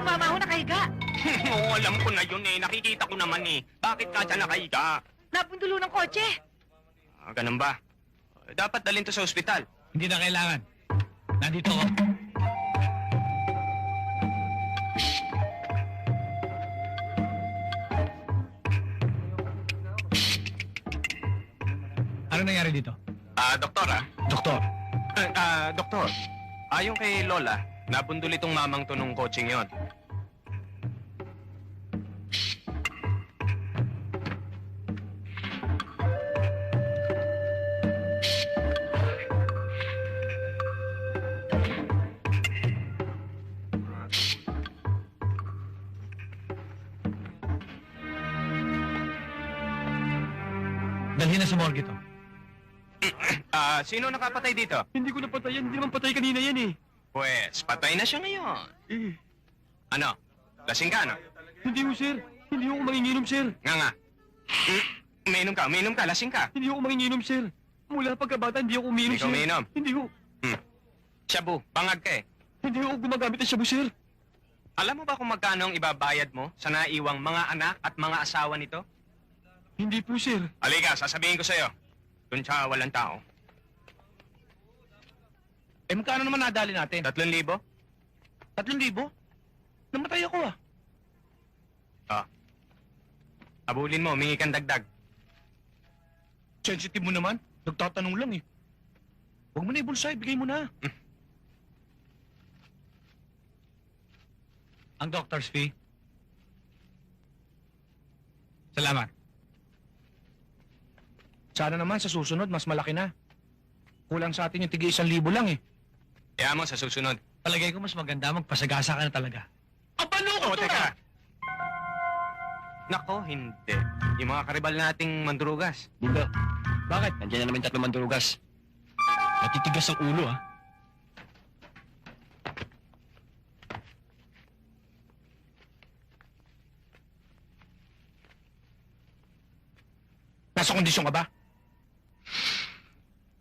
yung mama ho nakahiga. Oo, alam ko na yun eh. Nakikita ko naman eh. Bakit ka dyan nakahiga? Napundulo ng kotse. Ganun ba? Dapat dalhin to sa ospital. Hindi na kailangan. Nandito ako. Ano nangyari dito? Doktor Doktor. Doktor. Ayon kay Lola, nabundol itong mamang to nung coaching yon. Dalhin na sa morgue to. Sino nakapatay dito? Hindi ko napatay yan. Hindi naman patay kanina yan eh. Pues, patay na siya ngayon. Ano? Lasing ka, no? Hindi ho, sir. Hindi ho ako manginginom, sir. Nga. Uminom ka, lasing ka. Hindi ho ako manginginom, sir. Mula pagkabata, hindi ako umiinom, Hindi ka sir. umiinom? Hindi ho. Shabu, bangag ka eh. Hindi ho ako gumagamit ng shabu, sir. Alam mo ba kung magkano ang ibabayad mo sa naiwang mga anak at mga asawa nito? Hindi po, sir. Halika, sasabihin ko sa'yo. Doon sa walang tao. Eh, magkano naman nadali natin? 3,000? 3,000? Namatay ako ah. Abulin mo, humingi kang dagdag. Sensitive mo naman. Nagtatanong lang eh. Huwag mo na ibulsay, bigay mo na. Ang doctor's fee. Salamat. Sana naman sa susunod, mas malaki na. Kulang sa atin yung tig 1,000 lang eh. Kaya mo sa susunod. Palagay ko mas maganda magpasagasa ka na talaga. Oh, teka. Nako, hindi. Yung mga karibal nating mandurugas. Dito. Bakit? Nandiyan na naman 3 mandurugas. Natitigas ang ulo, ah. Nasa kondisyon ka ba?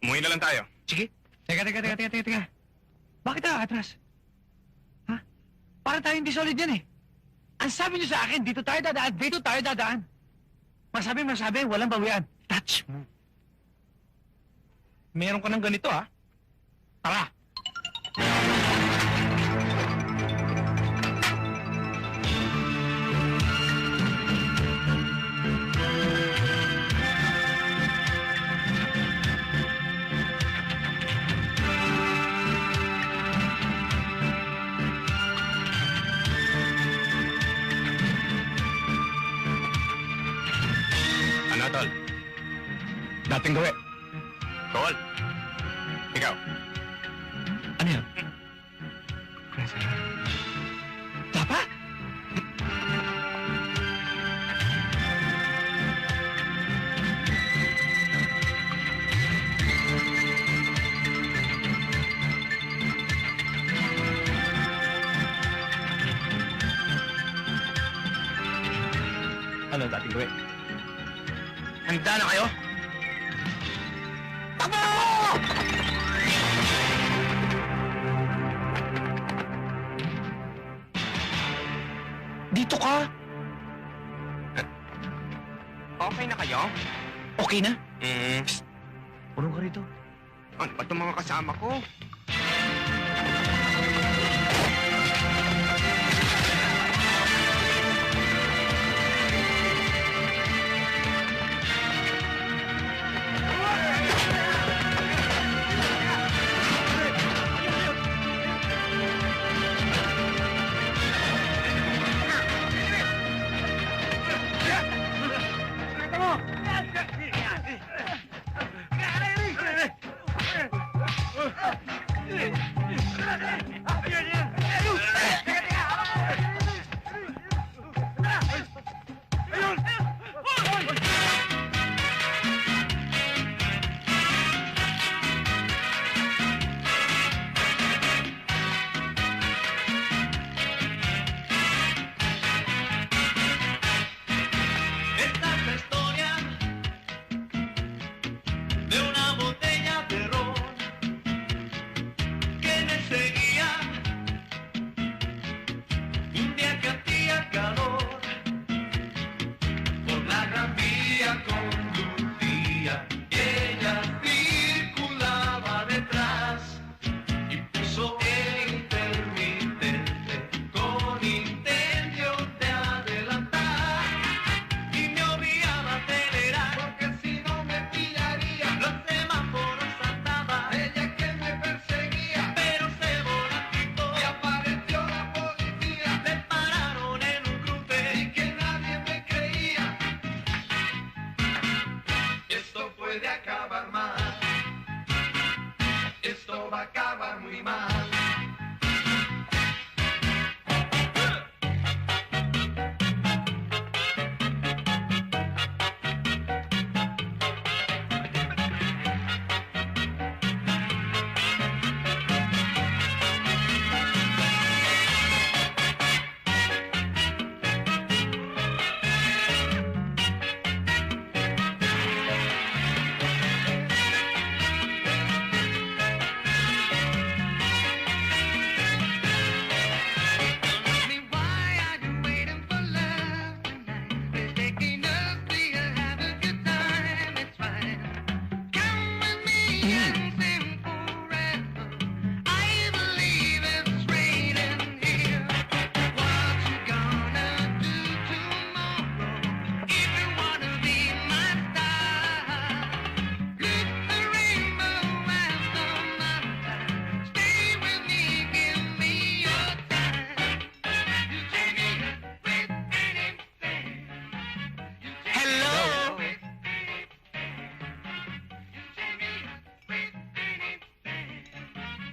Umuwi na lang tayo. Sige. Teka. Bakit atras? Ha? Para tayo hindi solid yan eh. Ang sabi niyo sa akin, dito tayo dadaan. Masabi, walang bawian. Touch mo. Meron ka ng ganito, ha? Tara. Ano, tol? Dating gawi. Tol? Ikaw? Ano yan? Tapa? Ano dating gawi? Handa na kayo? Takbo! Dito ka? Okay na kayo? Okay na? Pulong ka rito. Ano ba itong mga kasama ko?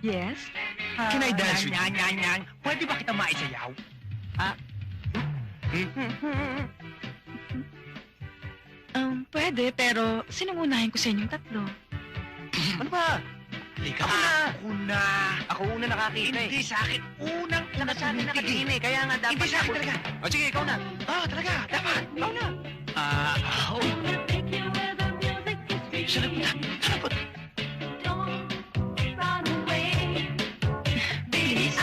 Yes? Can I dance with you? Yan. Pwede ba kita maisayaw? Pwede, pero sinong unahin ko sa inyong tatlo? Ano ba? Halika Ako na. Ako una nakakita Hindi sa akin. Unang-una Sa akin nakatingin eh, kaya nga dapat Hindi sa akin ako- talaga. O sige, ikaw na. Talaga. Dapat. Ikaw na. Saan na punta? Saan na punta? Bilis.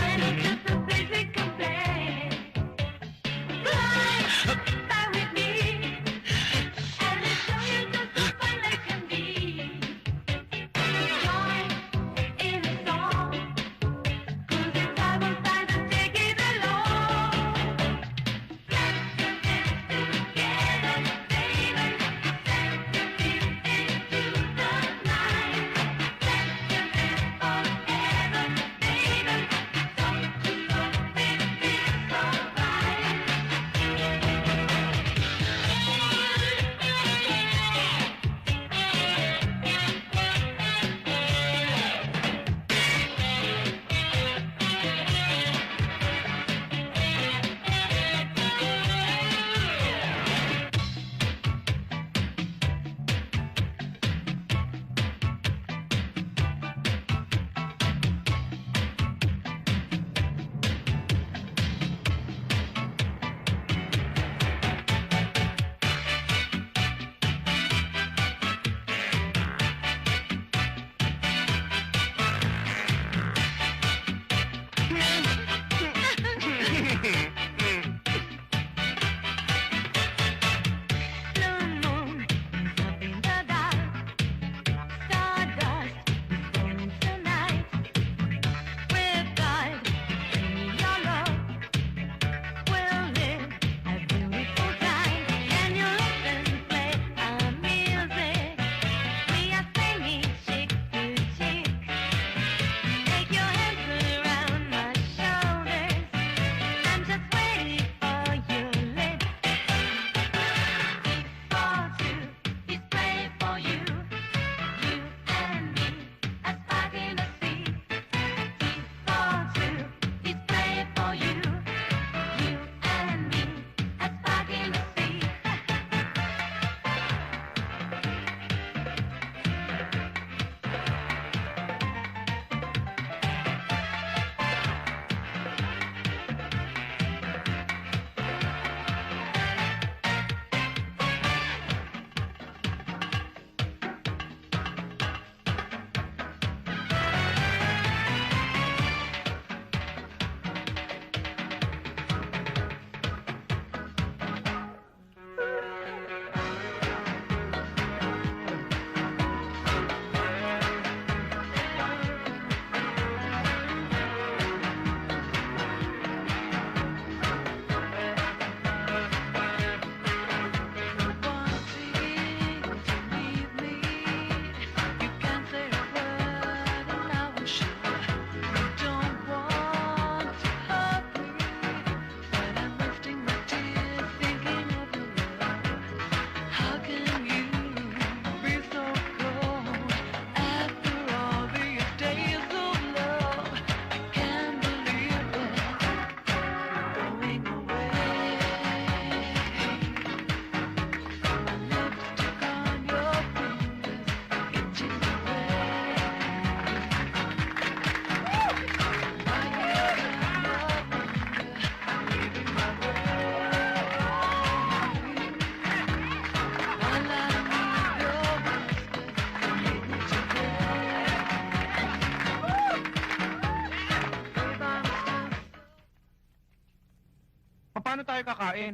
Paano tayo kakain?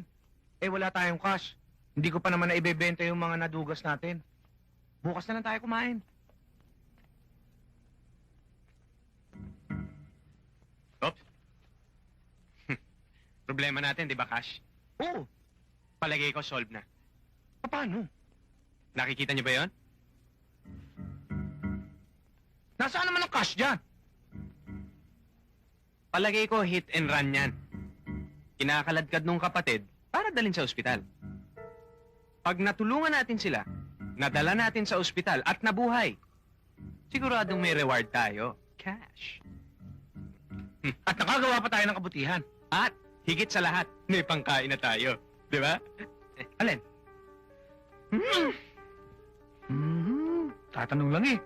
Eh, wala tayong cash. Hindi ko pa naman naibebenta yung mga nadugas natin. Bukas na lang tayo kumain. Oops. Problema natin, di ba, Cash? Oo. Palagay ko, solve na. Paano? Nakikita niyo ba yon? Nasaan naman ang cash dyan? Palagay ko, hit and run yan. Kinakaladkad nung kapatid para dalhin sa ospital. Pag natulungan natin sila, nadala natin sa ospital at nabuhay, siguradong may reward tayo. cash. At nakagawa pa tayo ng kabutihan. At higit sa lahat, may pangkain na tayo. Di ba? Alin? Tatanong lang eh.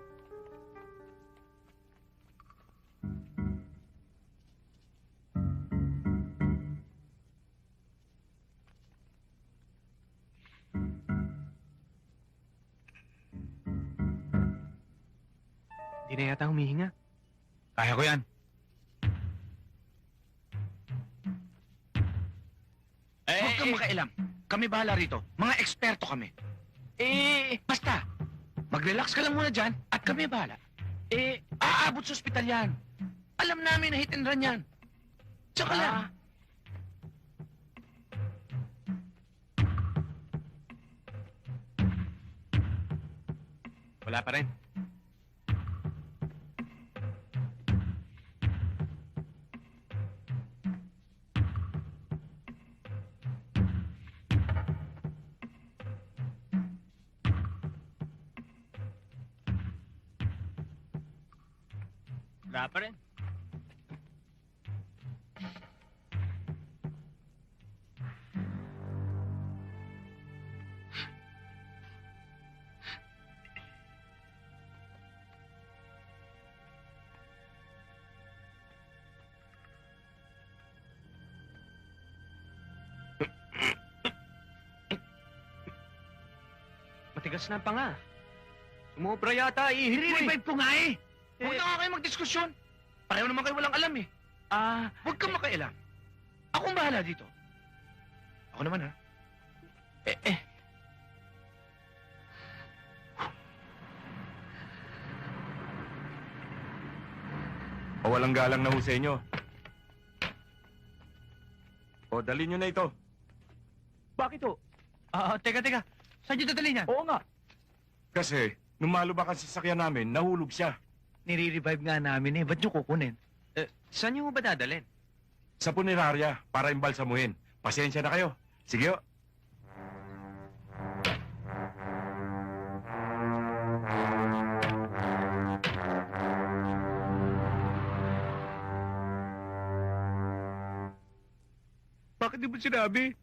Hindi na yata humihinga. Kaya ko yan. Huwag kang makailam. Kami bahala rito. Mga eksperto kami. Basta. Mag-relax ka lang muna dyan at kami bahala. Aabot sa ospital yan. Alam namin na hit and run yan. Tsaka lang. Wala pa rin. Wala pa rin. Matigas na pa nga. Sumobra yata, ihiri. I-revive ko nga eh. Huwag na nga kayo magdiskusyon. Pareho naman kayo walang alam eh. Huwag kang makailam. Akong bahala dito. Ako naman ha. Walang galang na ho sa inyo. O, dali nyo na ito. Bakit ho? Teka. Saan nyo dadalhin yan? Oo nga. Kasi, nung malubak ang sasakyan namin, nahulog siya. Nire-revive nga namin eh. Ba't nyo kukunin? Saan niyo ba dadalhin? Sa punerarya, para imbalsamuhin. Pasensya na kayo. Sige ho. Bakit di mo sinabi?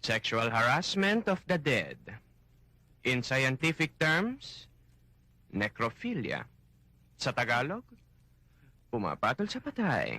Sexual harassment of the dead. In scientific terms, necrophilia. Sa Tagalog, pumapatol sa patay.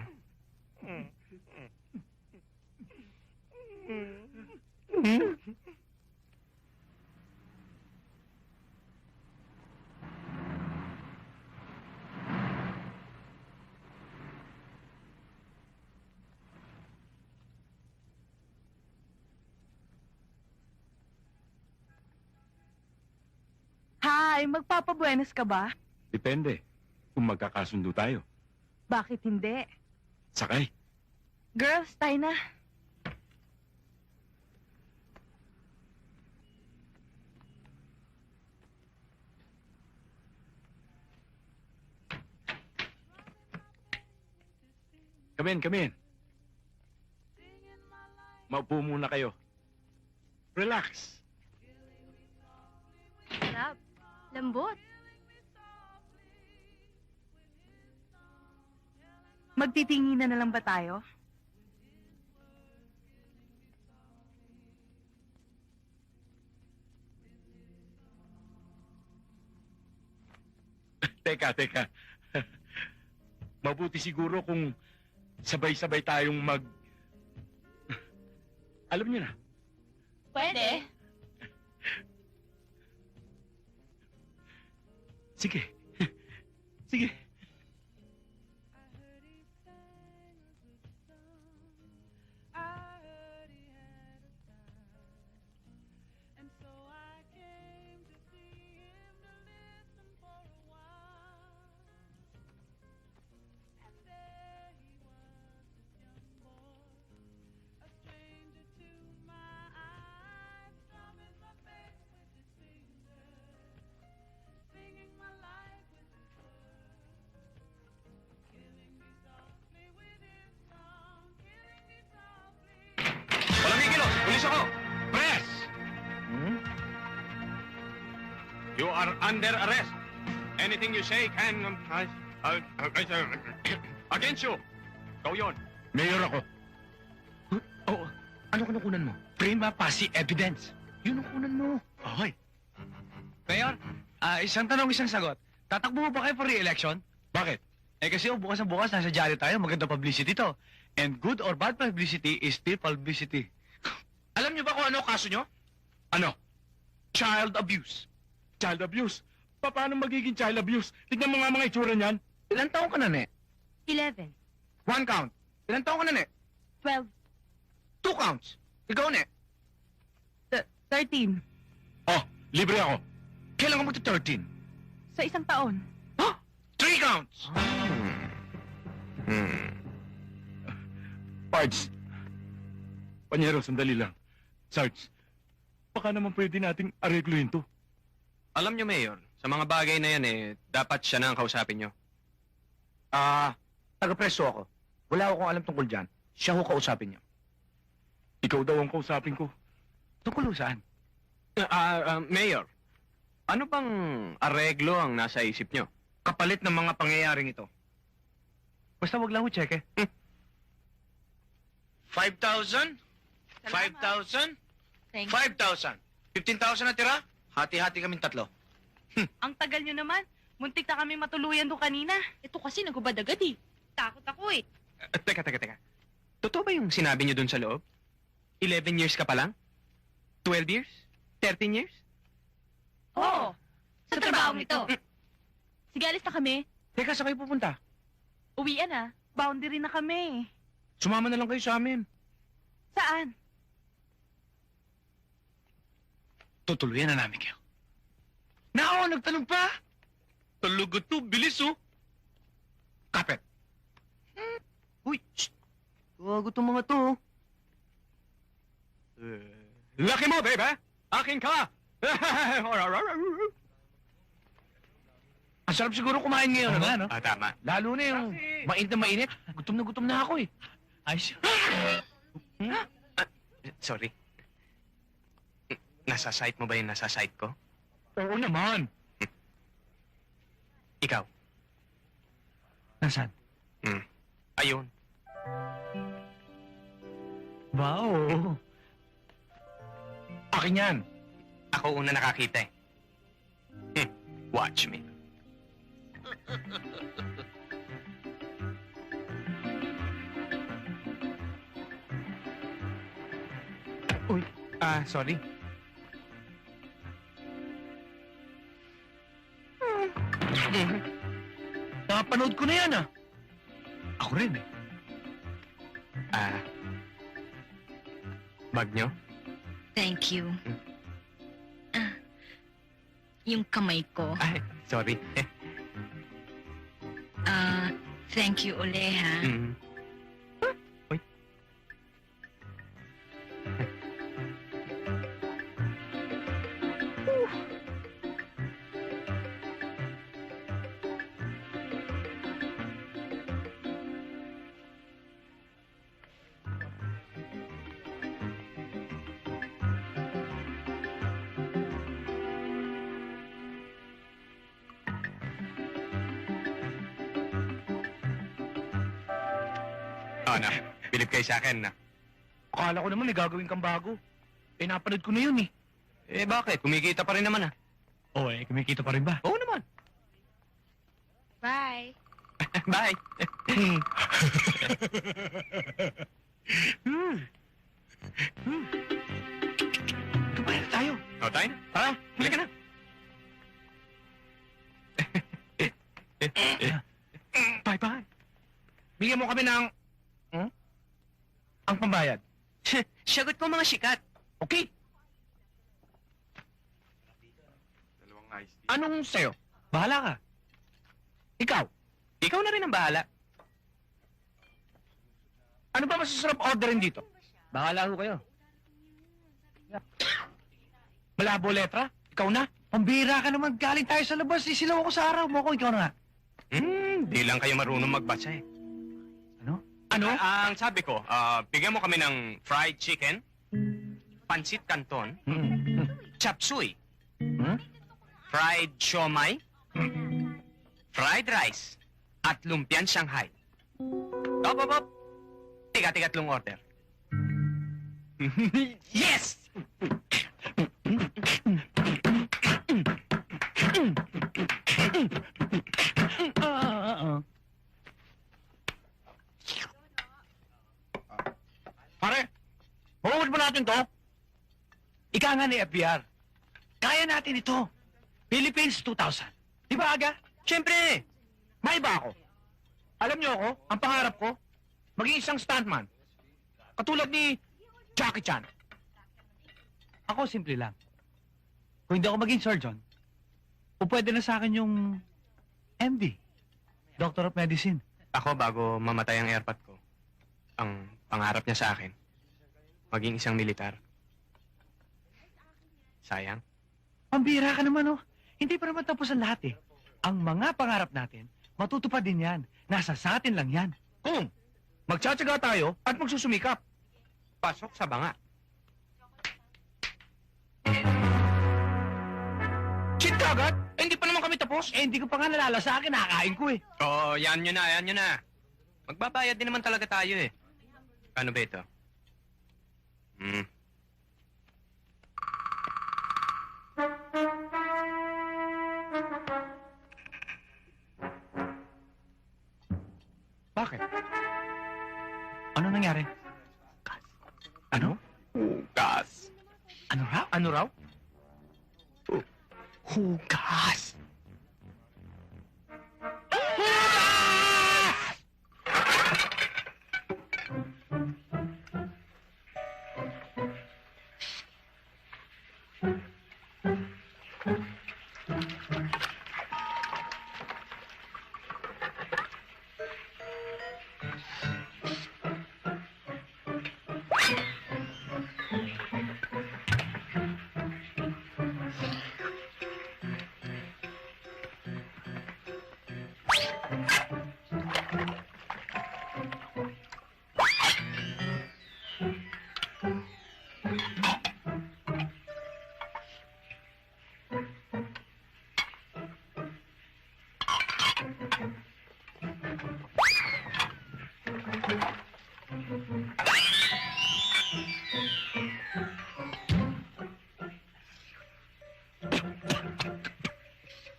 Hi, magpapabuenas ka ba? Depende. Kung magkakasundo tayo. Bakit hindi? Sakay. Girls, tayo na. Come in. Maupo muna kayo. Relax. Sarap. Lambot. Magtitinginan na lang ba tayo? Teka. Mabuti siguro kung sabay-sabay tayong Alam niyo na. Pwede. Sige. Sige. You are under arrest. Anything you say can... against you. Ikaw yun. Mayor ako. Oo. Ano kinukunan mo? Prima facie evidence. Yun ang kunan mo. Okay. Mayor, isang tanong, isang sagot. Tatakbo mo ba kayo for re-election? Bakit? Kasi bukas na bukas, nasa diary tayo, maganda publicity to. And good or bad publicity is still publicity. Alam niyo ba kung ano kaso niyo? Ano? Child abuse. Child abuse? Paano magiging child abuse? Tignan mo nga mga itsura niyan. Ilan taong ka na, ne? 11. One count. Ilan taong ka na, ne? 12. Two counts. Ikaw, ne? 13. Oh, libre ako. Kailan ka magta-13? Sa isang taon. Huh? Three counts. Pards. Panyero, sandali lang. Sarge, baka naman pwede nating aregluhin to. Alam niyo, Mayor, sa mga bagay na yan dapat siya na ang kausapin niyo. Taga-preso ako. Wala akong alam tungkol dyan. Siya ho kausapin niyo. Ikaw daw ang kausapin ko. Tungkol saan? Mayor, ano bang areglo ang nasa isip niyo? Kapalit ng mga pangyayaring ito. Basta wag lang ho cheque. 5,000? 5,000? Thank 5,000. 15,000 na tira? Hati-hati kaming tatlo. Ang tagal nyo naman. Muntik na kami matuluyan doon kanina. Ito kasi nagubad agad eh. Takot ako eh. Teka. Totoo ba yung sinabi niyo dun sa loob? 11 years ka pa lang? 12 years? 13 years? Oo. Sa trabaho nito. Sige, alis na kami. Teka, saan kayo pupunta? Uwian na. Boundary na kami. Sumama na lang kayo sa amin. Saan? Tutuluyan na namin kayo. Nako, nagtanong pa! Talaga to, bilis oh! Kapit. Uy, shh! Gago tong mga to. Laki mo, babe! Akin ka! Ang sarap siguro kumain ngayon, Oo nga, ano? no? Tama. Lalo na yung mainit na mainit. Gutom na ako eh. Ayos. Sorry. Nasa site mo ba yung nasa site ko? Oo naman. Ikaw? Nasaan? Ayun. Wow. Akin yan. Ako una nakakita eh. Watch me. Uy, sorry. Napanood ko na yan ah. Ako rin eh. Bag nyo? Thank you. Yung kamay ko. Ay, sorry. Thank you uli, ha? Uy. Na. Bilib kayo sa akin, na. Akala ko naman may gagawin kang bago. Eh, napanood ko na yun eh. Bakit? Kumikita pa rin naman, Oo kumikita pa rin ba? Oo naman. Bye. Bye. Tumayan na tayo. Tayo na. Tara, halika na. Bye-bye. Bigyan mo kami ng... Ang pambayad. Sagot mo mga sikat. Okay? Dalawang iced tea. Anong sa'yo? Bahala ka. Ikaw? Ikaw na rin ang bahala. Ano ba masasarap orderin dito? Bahala ho kayo. Malabo letra? Ikaw na? Pambira ka naman. Galing tayo sa labas. Isilaw ako sa araw mo ko. Ikaw na nga. Di lang kayo marunong magbasa eh. Ano? Ang sabi ko, bigyan mo kami ng fried chicken, pansit canton, chop suey, fried siomay, fried rice, at lumpian Shanghai. Op. Tiga-tigatlong order. Yes! Pare, huwag mo natin to. Ika nga ni FBR. Kaya natin ito. Philippines 2000. Di ba aga? Siyempre, may iba ako. Alam niyo ako, ang pangarap ko, maging isang stuntman. Katulad ni Jackie Chan. Ako simple lang. Kung hindi ako maging surgeon, o pwede na sa akin yung MD, Doctor of Medicine. Ako, bago mamatay ang airpot ko, ang pangarap niya sa akin, maging isang militar. Sayang. Pambira ka naman, oh. Hindi pa naman tapos ang lahat, eh. Ang mga pangarap natin, matutupad din yan. Nasa sa atin lang yan. Kung magtsatsaga tayo at magsusumikap. Pasok sa banga. Shit kagad? Eh, hindi pa naman kami tapos. Eh, hindi ko pa nga nalalasa, kinakain ko, eh. Oo, yan nyo na. Magbabayad din naman talaga tayo eh. Ano ba ito? Bakit? Ano nangyari? Ano? Hugas. Ano raw? Ano raw? Hugas.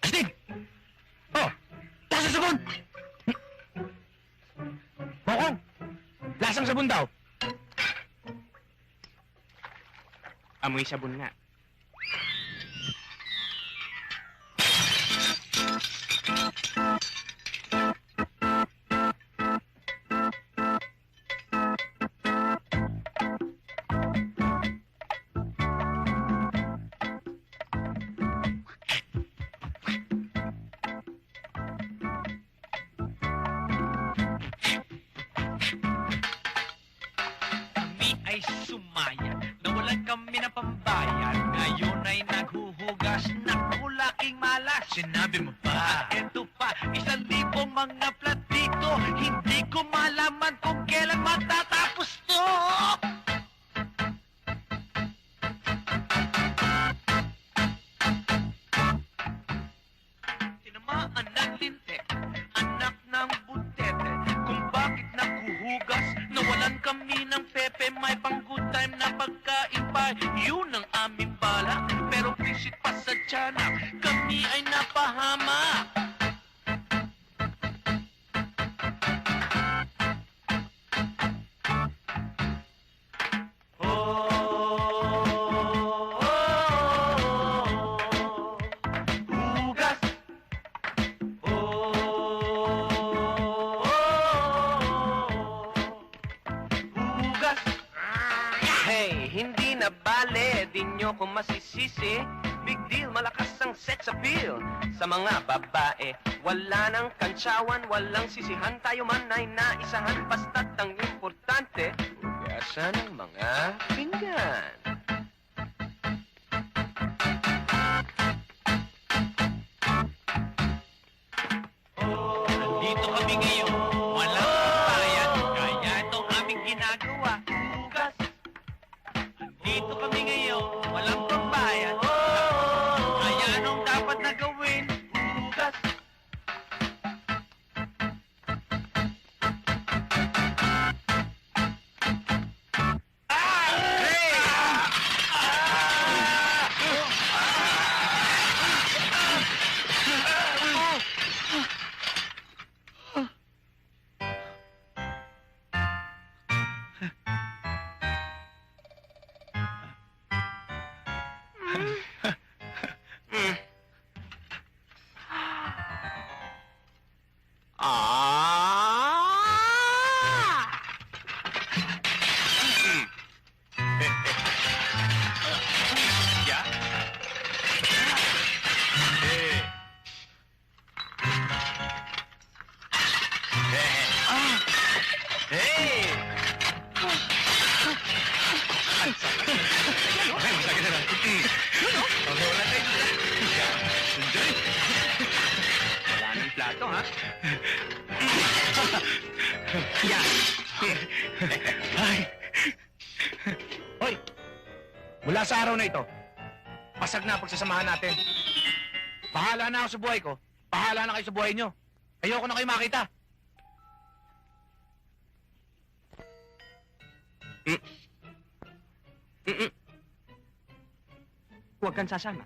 Astig! Oh! Lasang sabon! Bokong! Lasang sabon daw. Amoy sabon nga. Kami ay sumaya, nawalan kami ng pambayad. Ngayon ay naghuhugas, naku laking malas. Sinabi mo pa, eto pa, 1,000 mga plat dito. Hindi ko malaman kung kailan matatapos to. Tinamaan ng lintik, anak ng butete. Kung bakit naghuhugas, nawalan kami ng pepe. May pang good time na pagkain pa, yun ang aming bala. Pero visit pa sa tiyanak, kami ay napahama. Hugas. Hugas. Hey, hindi na bale, di nyo ko masisisi. Big deal, malakas ang sex appeal. Sa mga babae, wala nang kantsawan, walang sisihan. Tayo man ay naisahan, basta't ang importante, hugasan ang mga pinggan. Nandito kami ngayon, walang bayan, kaya itong aming ginagawa. Hugas. Nandito kami ngayon, walang pambayad. Kaya anong dapat na Yeah. Hey! Okay, masakit na lang. Okay, wala tayo dyan. Enjoy. Wala nang plato, ha? Hoy! Mula sa araw na ito, pasag na ang pagsasamahan natin. Bahala na ako sa buhay ko. Bahala na kayo sa buhay nyo. Ayoko na kayo makita. Huwag kang sasama.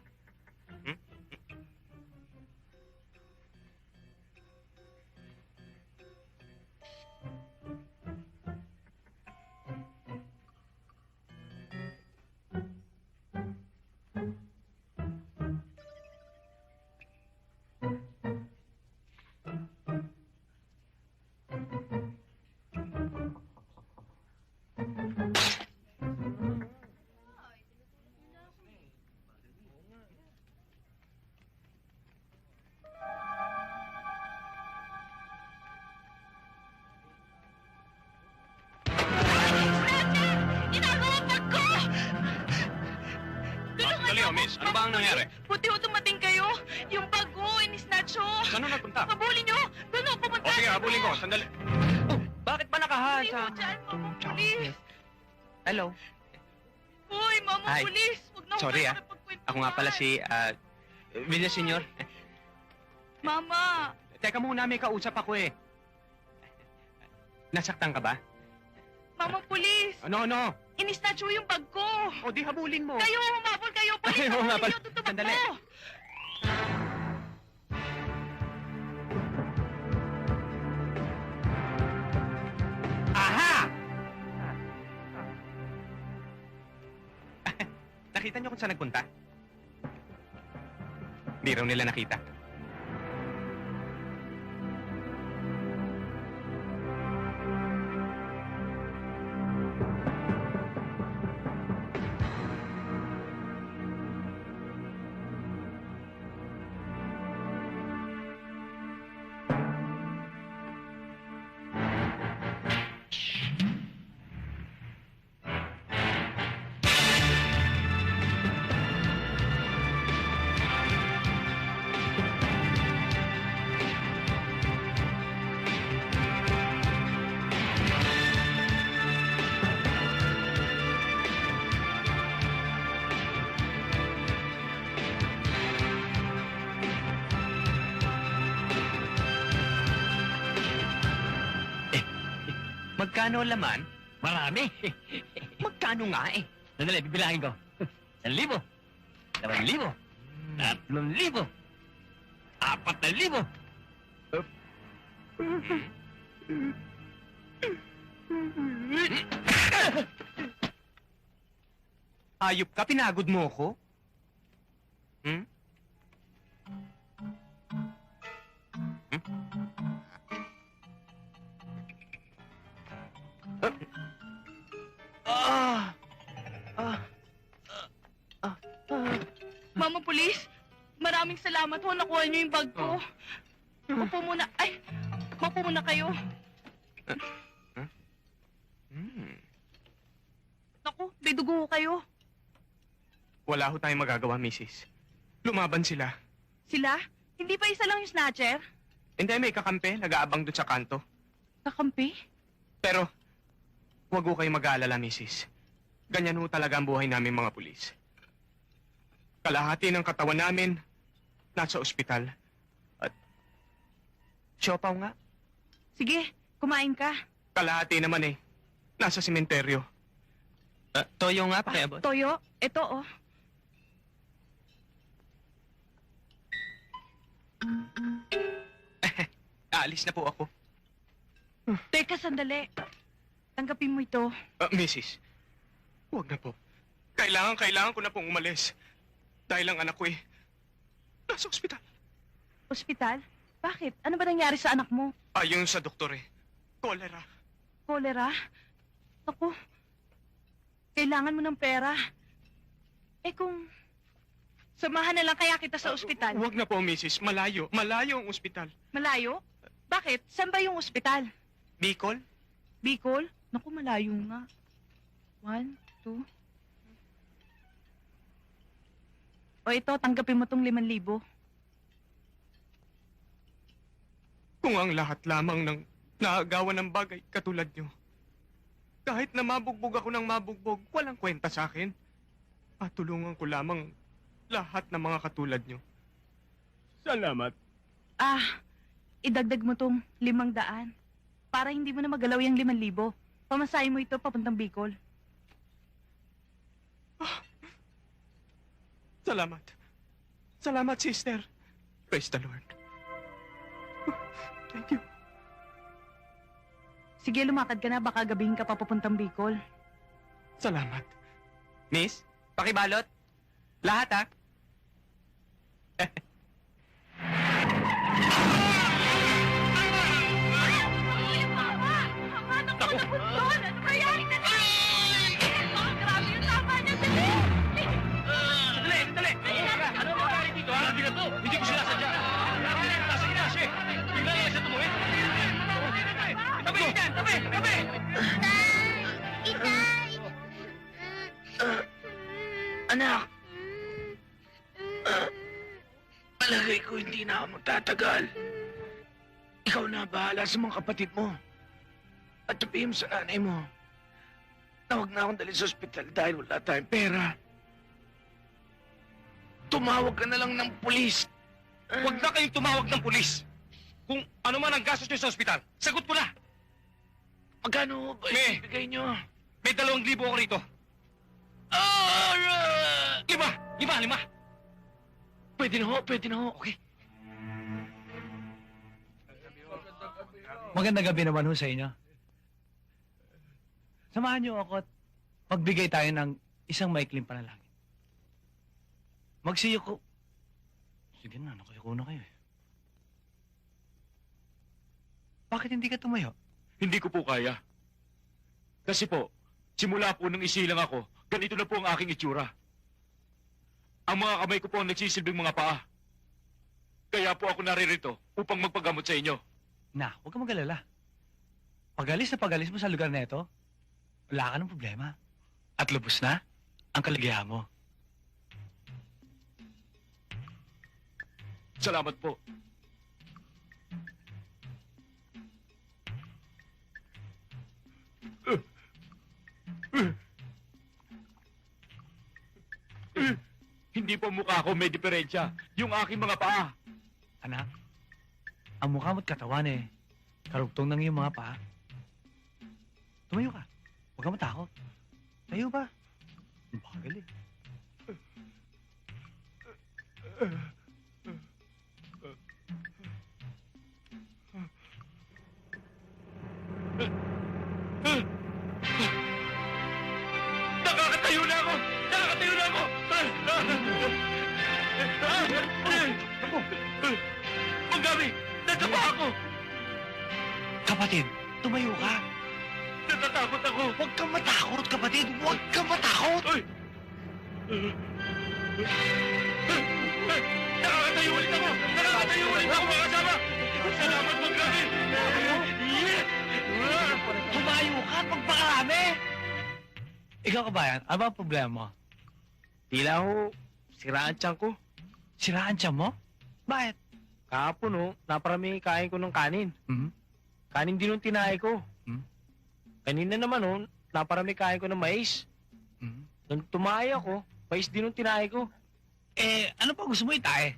Tulungan Dali, niyo oh, miss. ako. Ano ba ang nangyari? Buti ho dumating kayo. Yung bag ko, inisnatch ho. Saan na nagpunta? Habulin niyo. Doon ho, pumunta. O sige, habulin ko. Sandali. Bakit ba Ay, ho, nakahasa? dyan, mamang pulis. Hello. Uy, mamang Hi. pulis. Huwag na ho Sorry, kayo ah. makipagkwentuhan. Ako nga pala si, Villaseñor. Mama, Teka muna, may kausap ako eh. Nasaktan ka ba? mamang pulis. Ano? Inisnatch ho yung bag ko. O di habulin mo. Kayo, humabol kayo. Pulis, Ay, oo nga habulin pala. niyo. Tutubag Sandali. ko. Aha! Nakita niyo kung saan nagpunta? Di raw nila nakita. Magkano ang laman? Marami. Magkano nga eh? Sandali, bibilangin ko. 1,000. 2,000. 3,000. 4,000. Ayop ka, pinagod mo ko? Mama Pulis, maraming salamat ho. Nakuha niyo yung bag ko. Upo muna. Ay, mapo muna kayo. Naku, may dugo ho kayo. Wala ho tayong magagawa, misis. Lumaban sila. Sila? Hindi pa isa lang yung snatcher? Hindi, may kakampi. Nag-aabang doon sa kanto. Kakampi? Pero, huwag ho kayong mag-aalala, misis. Ganyan ho talaga ang buhay namin mga pulis. Kalahati ng katawan namin, nasa ospital. At, siopaw nga. Sige, kumain ka. Kalahati naman eh, nasa sementeryo. Toyo nga, pakiabot. Toyo, ito oh. Aalis na po ako. Teka, sandali. Tanggapin mo ito. Mrs. Huwag na po. Kailangan ko na pong umalis. Dahil ang anak ko nasa ospital. Ospital? Bakit? Ano ba nangyari sa anak mo? Ayon sa doktor cholera. Cholera? Naku, kailangan mo ng pera. Kung samahan na lang kaya kita sa ospital. Huwag na po, Mrs. Malayo. Malayo ang ospital. Malayo? Bakit? Saan ba yung ospital? Bicol? Bicol? Naku, malayo nga. 1, 2. O ito, tanggapin mo tong 5,000. Kung ang lahat lamang ng naagawan ng bagay katulad nyo. Kahit na mabugbog ako ng mabugbog, walang kwenta sa akin. At tulungan ko lamang lahat ng mga katulad nyo. Salamat. Idagdag mo tong 500 para hindi mo na magalaw yung 5,000. Pamasahin mo ito papuntang Bicol. Salamat. Salamat, sister. Praise the Lord. Thank you. Sige, lumakad ka na. Baka gabihin ka pa papuntang Bicol. Salamat. Miss, pakibalot. Lahat, ha? Dali! Ano ang nangyari dito, ha? Hindi ko sinasadya. Nasa inas, Bigla lang siya tumuhin. Tabi! Anak! Palagay ko hindi na ako magtatagal. Ikaw na bahala sa mga kapatid mo. At sabihin mo sa nanay mo na huwag na akong dalhin sa ospital dahil wala tayong pera. Tumawag ka na lang ng pulis. Huwag na kayong tumawag ng pulis. Kung ano man ang gastos nyo sa ospital, sagot ko na. Magkano ba May. ibigay nyo? May 2,000 ako rito. Lima. Pwede na ho. Okay. Magandang gabi naman ho sa inyo. Samahan niyo ako at magbigay tayo ng isang maikling panalangin. Magsiyo ko. Sige na, nakayuko na kayo eh. Bakit hindi ka tumayo? Hindi ko po kaya. Kasi po, simula po nung isilang ako, ganito na po ang aking itsura. Ang mga kamay ko po ang nagsisilbing mga paa. Kaya po ako naririto upang magpagamot sa inyo. Na, huwag ka mag-alala. Pag-alis mo sa lugar na ito, wala ka ng problema. At lubos na ang kaligayahan mo. Salamat po. Hindi po mukha ko may diferensya. Yung aking mga paa. Anak, ang mukha mo't katawan karugtong ng iyong mga paa. Tumayo ka. Huwag ka matakot. Tayo ba? Ang bagal eh. Nakakatayo na ako! Ang gabi! Natapa ako! Kapatid, tumayo ka. Natatakot ako! Huwag kang matakot, kapatid. Huwag kang matakot. Ay! Nakakatayo ulit ako! Mga kasama! Salamat mga gabi! Tumayo ka at magpakarami. Ikaw, kabayan, ano ba ang problema mo? Tila ho, siraan tiyan ko. Siraan tiyan mo? Bakit? Kahapon naparami kain ko ng kanin. Hmm? Kanin din yung tinahe ko. Hmm? Kanina naman naparami kain ko ng mais. Hmm? Nung tumahay ako, mais din yung tinahe ko. Ano pa gusto mo itae?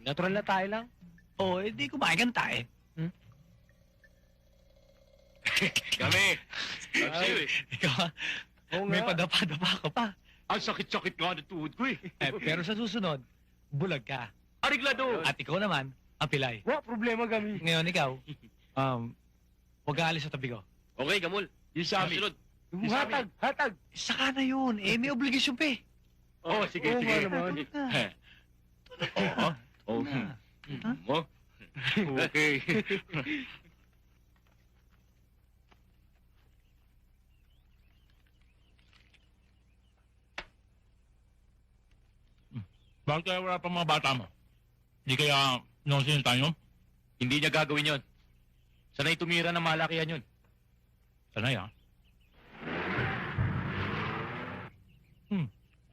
Yung natural na tayo lang. Di kumain ka ng tae. Kami! Ikaw, Oo may nga. padapa-dapa ka pa. Ang sakit-sakit nga ng tuhod ko eh. Pero sa susunod, bulag ka. Ariglado! At ikaw naman, ang pilay. Wa, problema kami. Ngayon, ikaw, huwag ka alis sa tabi ko. Okay, Gamul. Yung sa amin. Hatag! Saka na yun. May obligasyon pa eh. Oo, sige, Oo sige. nga naman. Oo. Oo. Oh. Okay. Bakit kaya wala pang mga bata mo? Hindi kaya nonsin tayo? Hindi niya gagawin yon. Sanay tumira ng malakihan yun. Sanay, ha?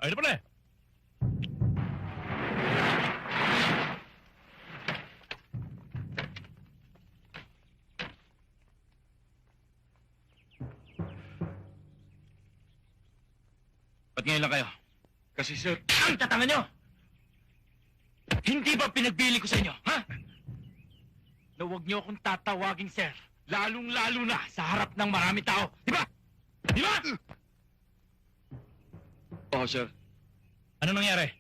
Ayun na pala eh. Ba't ngayon lang kayo? Kasi sir, ang tatanga nyo! Hindi ba pinagbili ko sa inyo, ha? Na huwag nyo akong tatawaging sir. Lalong-lalo na sa harap ng marami tao. Di ba? Di ba? Oo, sir. Ano nangyari?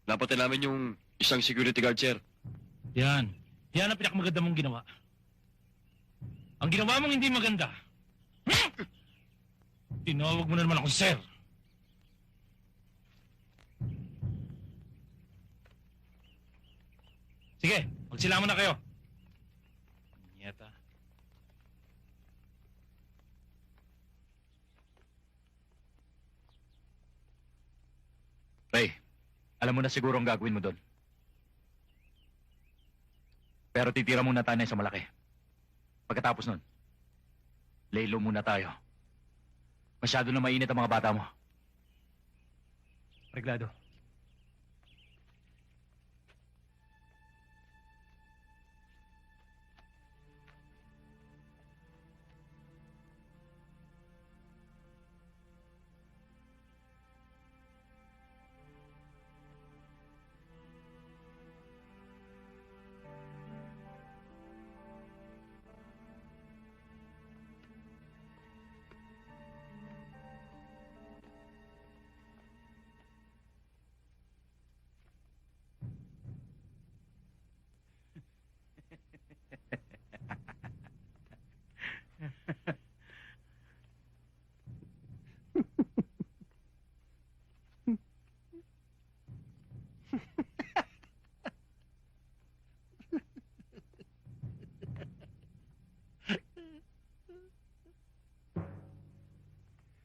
Napatay namin yung isang security guard, sir. Yan. Yan ang pinakamaganda mong ginawa. Ang ginawa mong hindi maganda. Tinawag mo na naman ako, sir. Sige, magsilaman na kayo. Nyeta. Ray, alam mo na siguro ang gagawin mo doon. Pero titira muna tayo sa malaki. Pagkatapos nun, lay low muna tayo. Masyado na mainit ang mga bata mo. Reglado.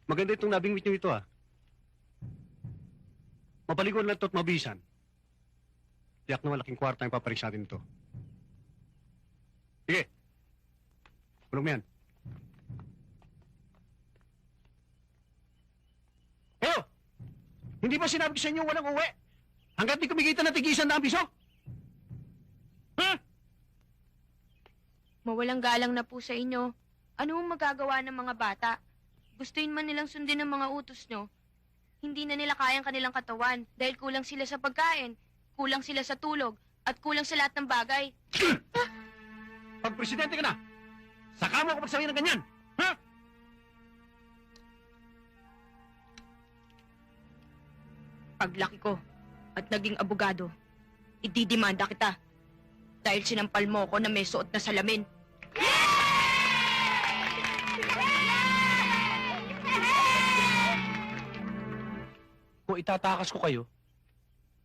Maganda itong nabingwit nyo ito, ah. Mapaligon lang ito at mabisan. Tiyak na malaking kwarta yung paparik sa atin ito. Sige. Kulong mo yan. Kayo! Hindi ba sinabi ko sa inyo walang uwi? Hanggat di kumikita ng tig-100 piso? Mawalang galang na po sa inyo. Ano ang magagawa ng mga bata? Gustuin man nilang sundin ang mga utos nyo, hindi na nila kayang kanilang katawan dahil kulang sila sa pagkain, kulang sila sa tulog, at kulang sa lahat ng bagay. Pag presidente ka na, saka mo ako magsabi ng ganyan. Ha? Paglaki ko at naging abogado, ididimanda kita dahil sinampal mo ko na may suot na salamin. Kung itatakas ko kayo,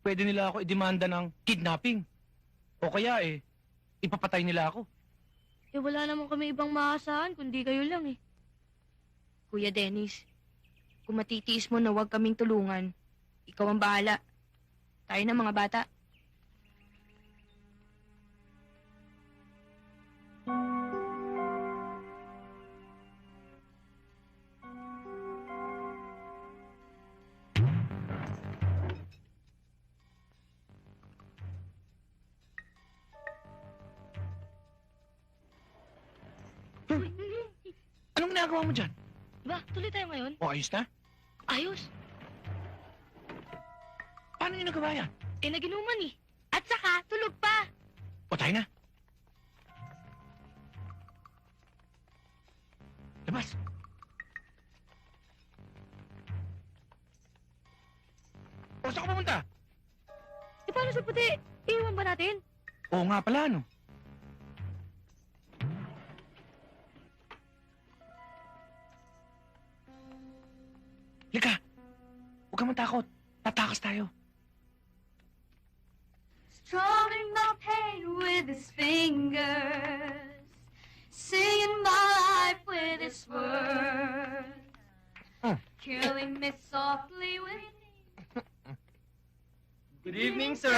pwede nila ako idemanda ng kidnapping. O kaya ipapatay nila ako. Wala naman kami ibang maasahan kundi kayo lang eh. Kuya Dennis, kung matitiis mo na huwag kaming tulungan, ikaw ang bahala. Tayo na mga bata. Anong ginagawa mo dyan? Ba, tuloy tayo ngayon? O ayos na? Ayos. Paano niyo nagawa yan? Naginuman eh. At saka, tulog pa. O tayo na. Labas. O saan ka pumunta? Paano sa puti? Iwan ba natin? Oo nga pala, no? Lika, huwag kang mong takot. Tatakas tayo. Strumming my pain with his fingers, singing my life with his words, killing me softly with. Good evening, sir.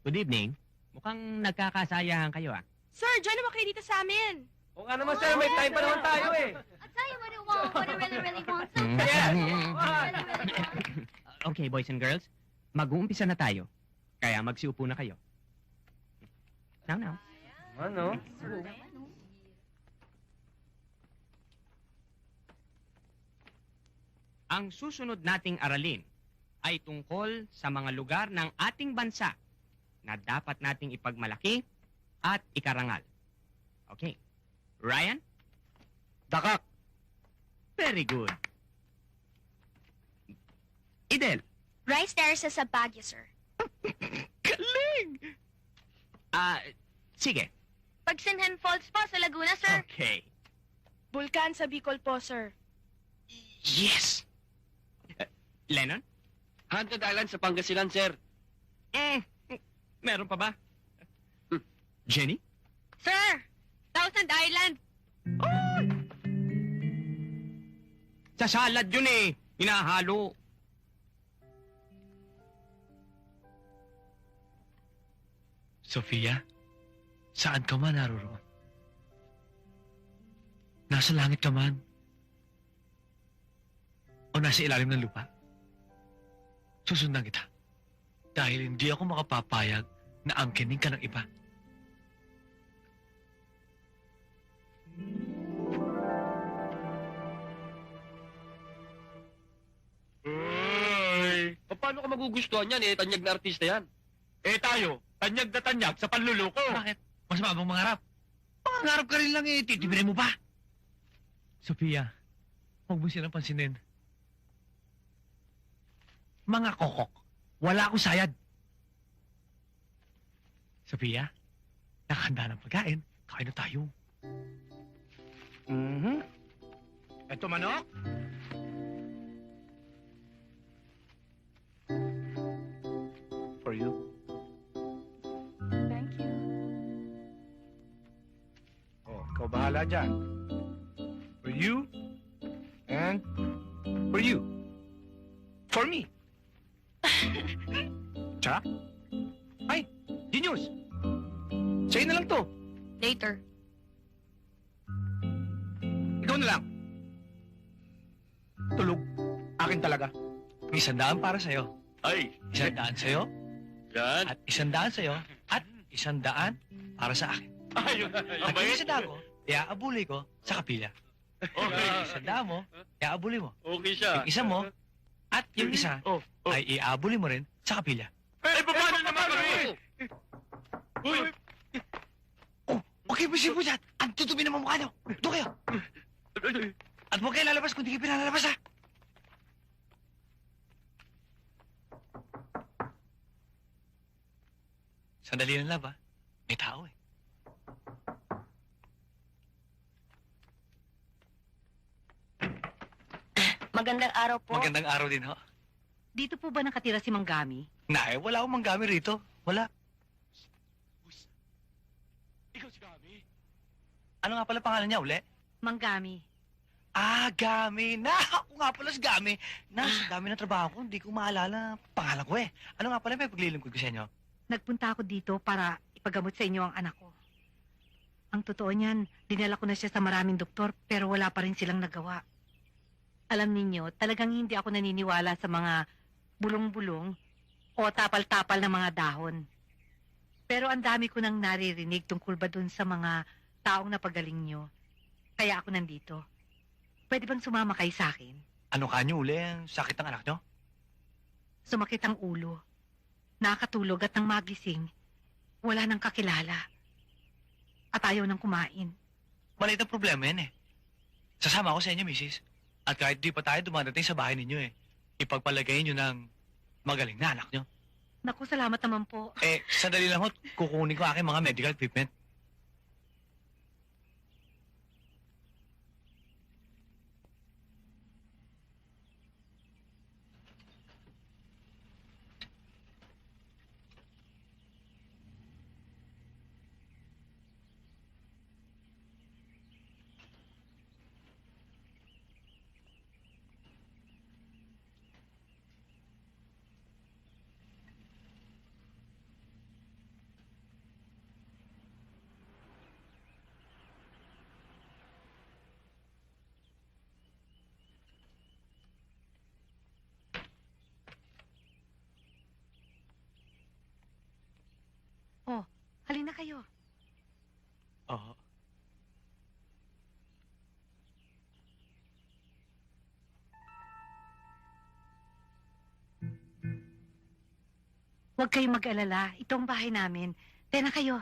Good evening. Mukhang nagkakasayahan kayo ah. Sir, join naman kayo dito sa amin. O nga naman, sir, may time pa naman tayo eh. I'll tell you what I want, what I really, really want. Okay, boys and girls. Mag-uumpisa na tayo. Kaya magsiupo na kayo. Now. Ano? Ang susunod nating aralin ay tungkol sa mga lugar ng ating bansa na dapat nating ipagmalaki at ikarangal. Okay. Ryan? Dakak. Very good. Idel? Rice terraces sa Baguio, sir. Galing! Sige. Pagsinhan Falls po sa Laguna, sir. Okay. Bulkan sa Bicol po, sir. Yes! Lennon? Haunted Island sa Pangasinan, sir. Meron pa ba? Jenny? Sir, Thousand Island. Sa salad yun eh. Hinahalo. Sofia, saan ka man naroroon? Nasa langit ka man? O nasa ilalim ng lupa? Susundan kita. Dahil hindi ako makapapayag na angkinin ka ng iba. Paano ka magugustuhan yan eh? Tanyag na artista yan. Eh tayo, tanyag na tanyag sa panluloko. Bakit? Mas mabang mangarap. Mangarap ka rin lang eh. Titibirin mo pa. Sofia, huwag mo silang pansinin. Mga kokok, wala akong sayad. Sofia, nakahanda ng pagkain. Kain na tayo. Ito manok? For you. Thank you. Oh, ikaw bahala dyan. For you. And for you. For me. Tsaka? Ay, genius. Sa'yo na lang to. Later. Ikaw na lang. Tulog. Akin talaga. 100 para sa'yo. Ay, 100 sa'yo. Yan. At 100 sa'yo. At 100 para sa akin. ayun. At yung 100 ko, iaabuli ko sa kapilya. Okay. Yung 100 mo, iaabuli mo. Okay siya. Yung isa mo, at yung isa, Oh, oh. ay iaabuli mo rin sa kapilya. Eh, paano naman kami? Uy! Okay, Mr. Pujat, ang tutubi naman mukha nyo. Doon kayo. At huwag kayo lalabas kung di kayo pinalalabas, ha? Sandali lang, love, ha? May tao, eh. Magandang araw po. Magandang araw din, ho. Dito po ba nakatira si Manggami? Nay, wala akong manggamit rito. Wala. Ikaw si Gabi? Ano nga pala pangalan niya, uli? Manggami. Ah, Gami. Na, ako nga pala si Gami. Sa dami ng trabaho ko, hindi ko maalala pangalan ko eh. Ano nga pala may paglilingkod ko sa inyo? Nagpunta ako dito para ipagamot sa inyo ang anak ko. Ang totoo niyan, dinala ko na siya sa maraming doktor pero wala pa rin silang nagawa. Alam ninyo, talagang hindi ako naniniwala sa mga bulong-bulong o tapal-tapal na mga dahon. Pero ang dami ko nang naririnig tungkol ba dun sa mga taong napagaling nyo. Kaya ako nandito. Pwede bang sumama kayo sa akin? Ano kanyo, uli? Ang sakit ng anak nyo? Sumakit ang ulo. Nakakatulog at nang magising, wala nang kakilala. At ayaw nang kumain. Maliit ang problema yan eh. Sasama ako sa inyo, misis. At kahit di pa tayo dumadating sa bahay ninyo eh, ipagpalagay nyo ng magaling na anak nyo. Naku, salamat naman po. Eh, sandali lang ho, kukunin ko aking mga medical equipment. Halina kayo. Oo. Huwag kayong mag-alala. Ito ang bahay namin. Tena kayo.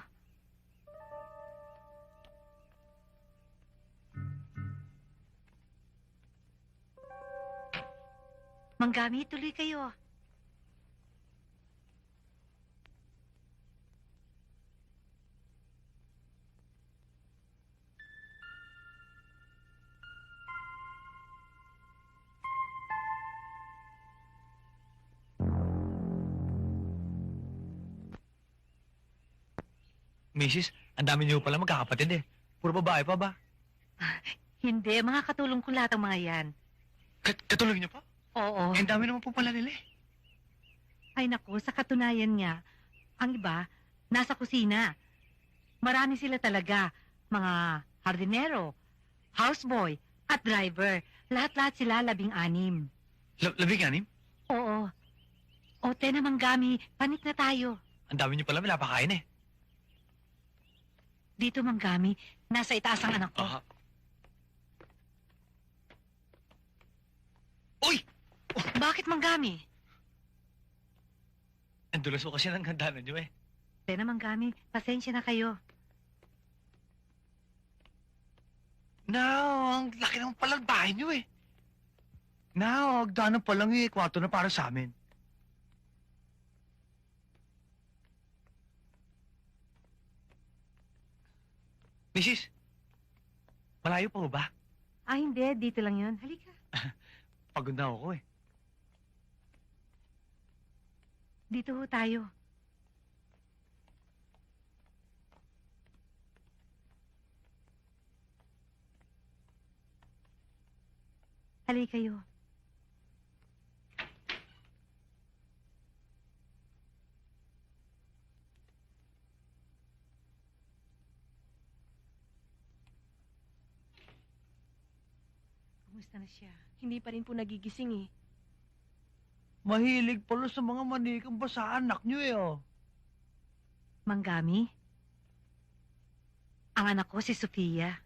Manggami, tuloy kayo. Mrs., ang dami niyo pala magkakapatid eh. Puro babae pa ba? Hindi, mga katulong ko lahat ang mga yan. Katulong niyo pa? Oo. Eh, ang dami naman po pala nila eh. Ay naku, sa katunayan niya, ang iba, nasa kusina. Marami sila talaga. Mga hardinero, houseboy, at driver. Lahat-lahat sila 16. 16? Oo. O, tena Manggami, panik na tayo. Ang dami niyo pala, pinapakain eh. Dito Manggami, nasa itaas ang anak ko. Aha. Uy! Bakit Manggami? Ang dulas ko kasi ng handa niyo eh. Tena Manggami, pasensya na kayo. Now, ang laki naman pala ng bahay niyo eh. Now, hagdanan pa lang eh, kwarto na para sa amin. Mrs., malayo pa ba? Ah, hindi. Dito lang yun. Halika. Pagod na ako eh. Dito ho tayo. Halika kayo. Kumusta na siya? Hindi pa rin po nagigising eh. Mahilig pala sa mga manikang basa anak niyo eh oh. Manggami? Ang anak ko si Sofia.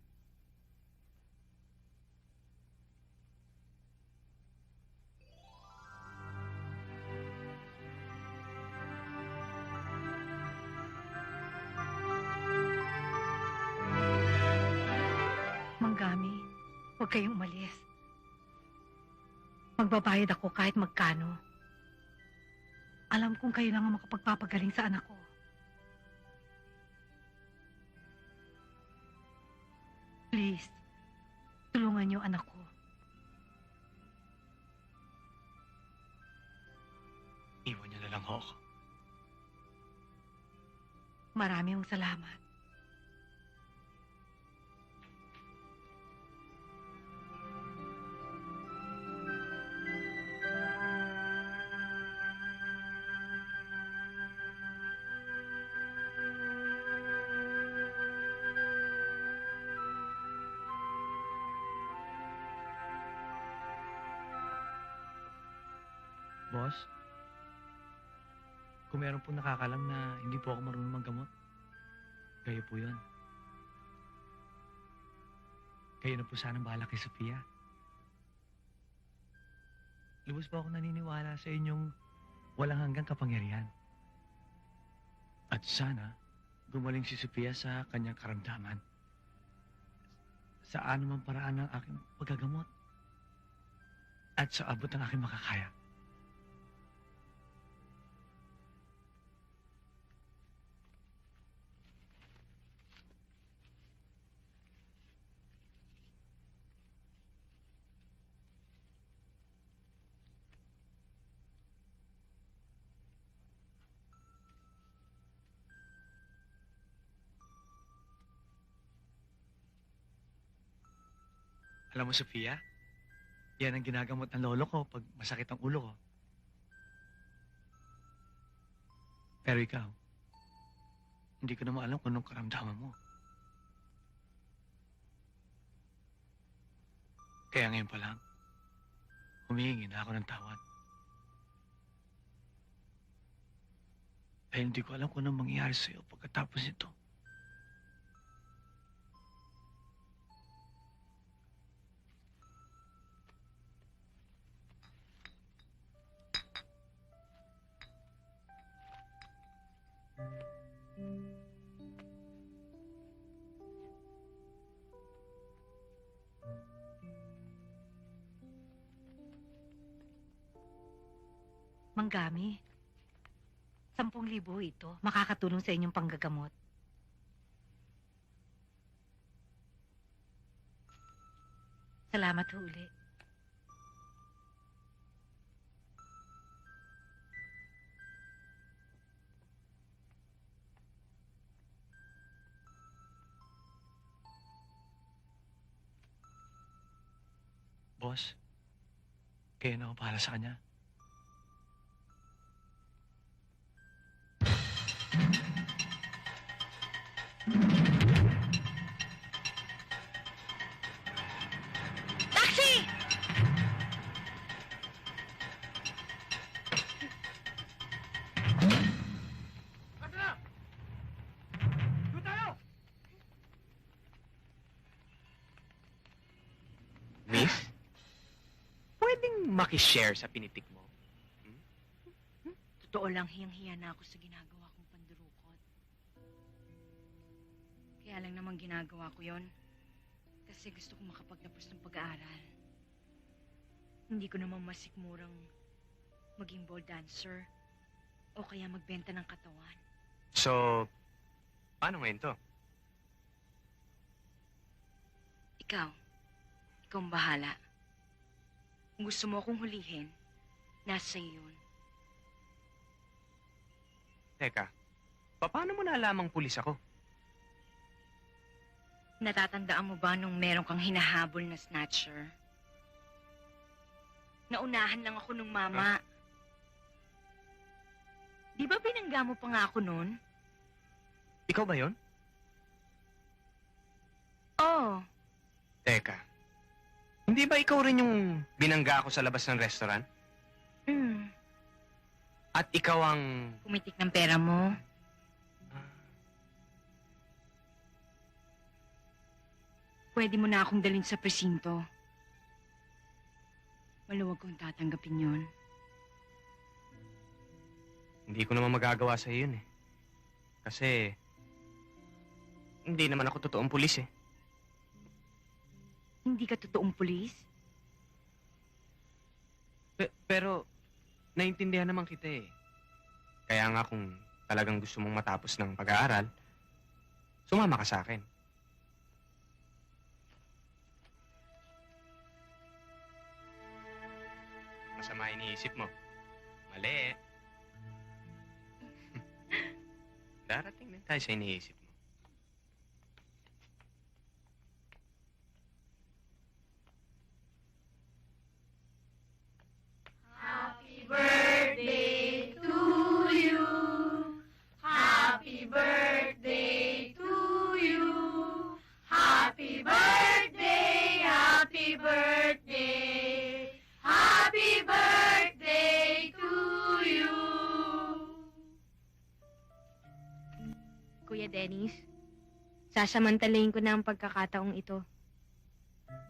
Manggami, huwag kayong umalis. Magbabayad ako kahit magkano. Alam kong kayo lang ang makapagpapagaling sa anak ko. Please, tulungan niyo anak ko. Iwan niyo na lang ho ako. Maraming salamat. Boss, kung meron po nakakalam na hindi po ako marunong manggamot, kayo po yun. Kayo na po sanang bahala kay Sofia. Lubos po ako naniniwala sa inyong walang hanggang kapangyarihan. At sana, gumaling si Sofia sa kanyang karamdaman. Sa anumang paraan ng aking paggagamot. At sa abot ng aking makakaya. Alam mo, Sofia, yan ang ginagamot ng lolo ko pag masakit ang ulo ko. Pero ikaw, hindi ko naman alam kung anong karamdaman mo. Kaya ngayon pa lang, humihingi na ako ng tawad. Dahil hindi ko alam kung anong mangyayari sa'yo pagkatapos nito. Manggami. 10,000 ito. Makakatulong sa inyong panggagamot. Salamat ho uli. Boss, kaya na ako bahala sa kanya. Taxi! Miss? Pwedeng makishare sa pinitik mo? Totoo lang, hiyang-hiya na ako sa ginagawa kong pandurukot. Kaya lang naman ginagawa ko yon kasi gusto kong makapagtapos ng pag-aaral. Hindi ko naman masikmurang maging ball dancer o kaya magbenta ng katawan. So, paano ngayon to? Ikaw ang bahala. Kung gusto mo akong hulihin, nasa iyo yun. Teka, paano mo nalamang pulis ako? Natatandaan mo ba nung meron kang hinahabol na snatcher? Naunahan lang ako nung mama. Di ba binangga mo pa nga ako nun? Ikaw ba yon? Oo. Teka, hindi ba ikaw rin yung binangga ako sa labas ng restaurant? At ikaw ang... Pumitik ng pera mo. Pwede mo na akong dalhin sa presinto. Maluwag kong tatanggapin yun. Hindi ko naman magagawa sa yun eh. Kasi... hindi naman ako totoong pulis eh. Hindi ka totoong pulis? Pero... naintindihan naman kita eh. Kaya nga kung talagang gusto mong matapos ng pag-aaral, sumama ka sa akin. Masama iniisip mo. Mali. Darating din tayo sa iniisip mo. Happy birthday to you. Happy birthday to you. Happy birthday, happy birthday. Happy birthday to you. Kuya Dennis, sasamantalayin ko na ang pagkakataong ito.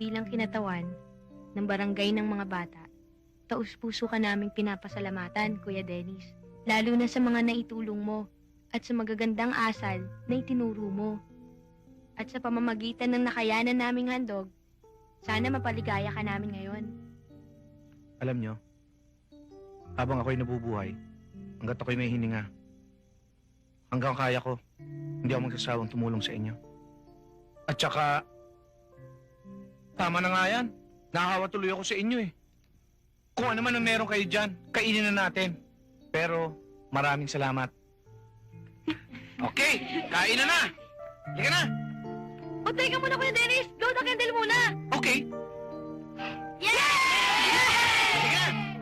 Bilang kinatawan ng barangay ng mga bata, taus-puso ka naming pinapasalamatan, Kuya Dennis. Lalo na sa mga naitulong mo at sa magagandang asal na itinuro mo. At sa pamamagitan ng nakayanan naming handog, sana mapaligaya ka namin ngayon. Alam nyo, habang ako'y nabubuhay, hanggat ako'y may hininga, hanggang kaya ko, hindi ako magsasawang tumulong sa inyo. At saka, tama na nga yan. Nakahawa tuloy ako sa inyo eh. Kung ano man ang meron kayo dyan, kainin na natin. Pero, maraming salamat. Okay, kain na na! Halika na! O, teka muna, Kuya Dennis! Blow the candle muna! Okay. Halika!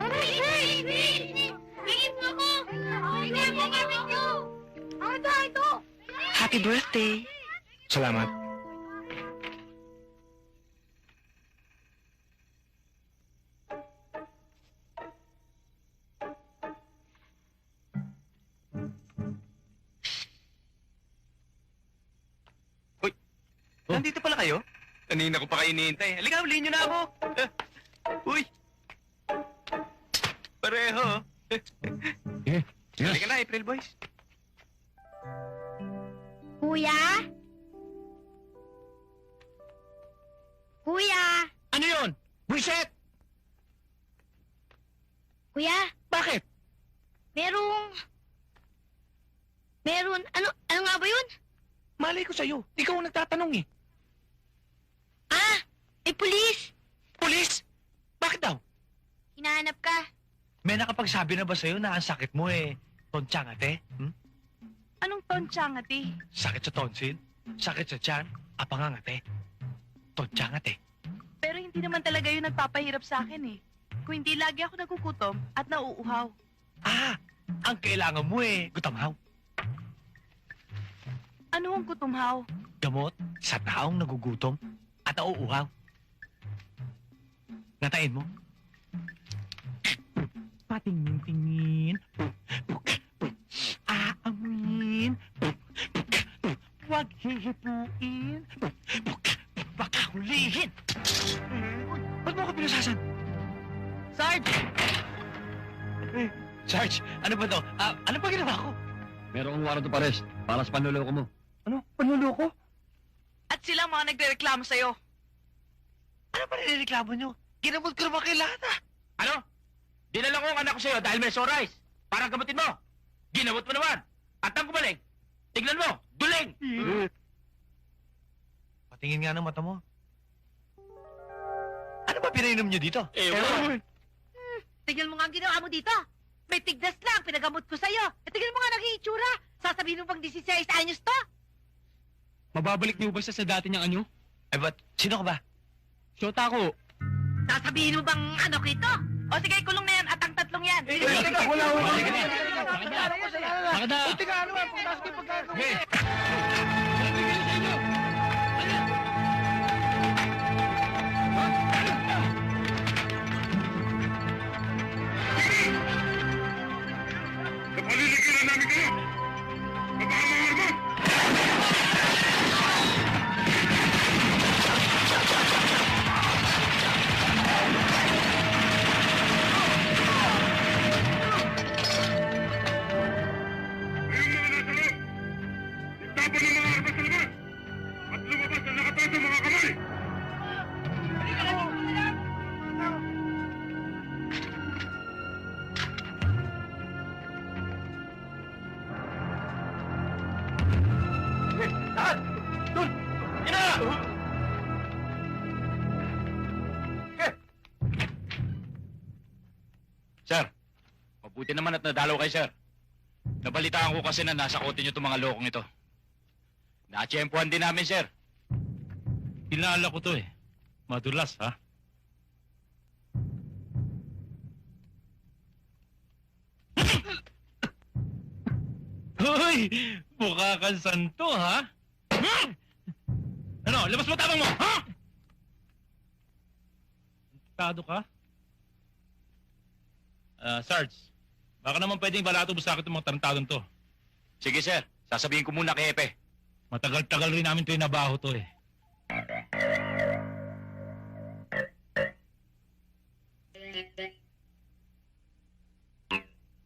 Wait! Hingin mo ako! Hingin mo ako! Ito! Happy birthday! Salamat. nandito pala kayo? Kanina ko pa kayo hinihintay. Halika, huliin nyo na ako. Uy! Pareho. Sige. Halika na, April Boys. Kuya? Kuya? Ano yun? Buiset! Kuya? Bakit? Meron, ano nga ba yun? Malay ko sa'yo. Ikaw ang nagtatanong eh. Pulis! Pulis? Bakit daw? Hinahanap ka. May nakapagsabi na ba sa'yo na ang sakit mo eh, tonsyangate? Anong tonsyangati? Sakit sa tonsil? Sakit sa tiyan? Apangangate? Tonsyangate? Pero hindi naman talaga yun nagpapahirap sa akin eh. Kung hindi lagi ako nagugutom at nauuhaw. Ang kailangan mo eh, gutamhaw. Ano ang kutumhaw? Gamot sa taong nagugutom at nauuhaw. Natain mo. Patingin-tingin. Aamuin. Huwag hihipuin. Baka hulihin. Ba't mo ako pinasasan? Sarge! Sarge, ano ba to? Ano ba ginawa ko? Merong warrant of arrest para sa panluloko mo. Ano? Panluloko? At sila ang mga nagrereklamo sa'yo. Ano ba nireklamo nyo? Ginamot ko naman kay lahat Ano? Dinala ko ang anak ko sa'yo dahil may sore eyes. Para gamutin mo. Ginamot mo naman. At ang gumaling. Tignan mo. Duling! Patingin nga ng mata mo. Ano ba pinainom nyo dito? Tignan mo nga ang ginawa mo dito. May tigdas lang, pinagamot ko sa'yo. Tignan mo nga naging itsura. Sasabihin mo pang 16 anyos to. Mababalik niyo ba siya sa dati niyang anyo? Ba't? Sino ka ba? Shota ko. Sasabihin mo bang ano kito? O sige, kulong na yan at ang tatlong yan. Wala. Bakit na? Teka, ano ba? Pagkas ko yung pagkakaroon. Napaliligiran namin kayo! Baba ang mga armas! Kayong mga nasa loob! Itapan ng mga armas sa labas! At lumabas ang nakataas ang mga kamay! Sir, mabuti naman at nadalaw kay sir. Nabalitaan ko kasi na nasa kote niyo itong mga lokong ito. Natsyempuhan din namin, sir. Kilala ko to eh. Madulas, ha? Hoy! Mukha kang santo, ha? Ano? Labas mo tabang mo, ha? Tado ka? Sarge, baka naman pwedeng balato mo sa akin itong mga tarantadong to. Sige, sir. Sasabihin ko muna kay Epe. Matagal-tagal rin namin ito inabaho to eh.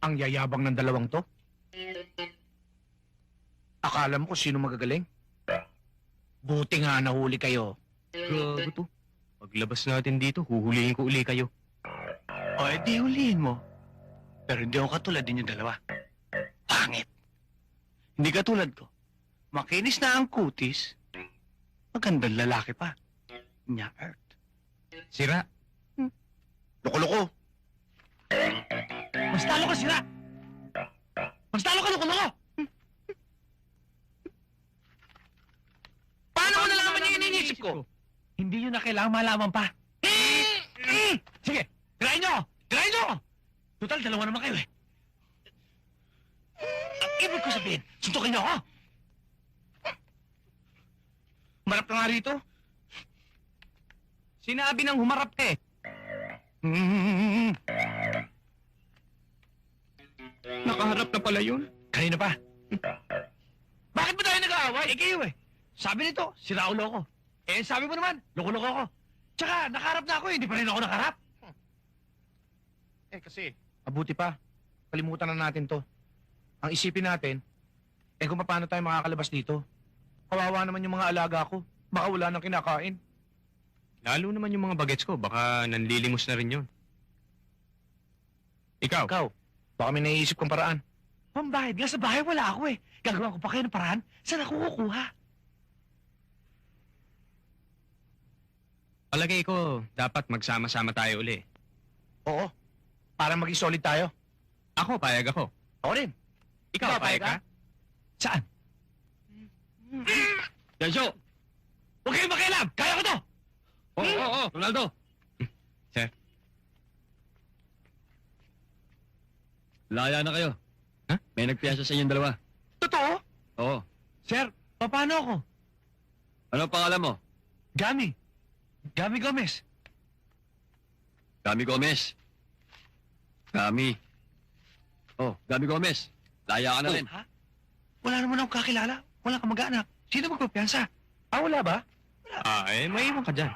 Ang yayabang ng dalawang to? Akala mo kung sino magagaling? Buti nga nahuli kayo. Gago to. Paglabas natin dito, huhulihin ko uli kayo. O, edi hulihin mo. Pero hindi ako katulad din yung dalawa. Pangit. Hindi katulad ko. Makinis na ang kutis. Magandang lalaki pa. Nya Earth. Sira. Loko-loko. Mas talo ka sira! Mas talo ka loko-loko! Paano mo nalaman yung iniisip ko? Hindi yun na kailangang malaman pa. Sige, try nyo! Try nyo! Total, dalawa naman kayo eh. Ang ibig ko sabihin, suntukin nyo ako! Humarap ka nga rito. Sinabi nang humarap ka eh. Nakaharap na pala yun. Kanina pa. Bakit ba tayo nag-aaway? Eh kayo eh. Sabi nito, si Raulo ko. Eh, sabi mo naman, loko-loko ako. Tsaka, nakaharap na ako eh. Hindi pa rin ako nakaharap. Eh, kasi... Mabuti pa. Kalimutan na natin to. Ang isipin natin, eh kung paano tayo makakalabas dito. Kawawa naman yung mga alaga ko. Baka wala nang kinakain. Lalo naman yung mga bagets ko, baka nanlilimos na rin yun. Ikaw? Ikaw, baka may naiisip kong paraan. Pambahid nga sa bahay, wala ako eh. Gagawa ko pa kayo ng paraan. Saan ako kukuha? Palagay ko, dapat magsama-sama tayo uli. Oo. Para maging solid tayo. Ako, payag ako. Ako rin. Ikaw, payag ka? Saan? Tensyo! Huwag kayong makialam! Kaya ko to! Oo, Ronaldo! Sir? Laya na kayo. Ha? May nagpiyasa sa inyong dalawa. Totoo? Oo. Sir, paano ako? Ano ang pangalan mo? Gami. Gami Gomez. Gami Gomez. Gami. Oh, Gami Gomez. Laya ka na rin. Ha? Wala naman akong kakilala. Wala kang mag-anak. Sino magpapiyansa? Wala ba? Maiwan ka dyan.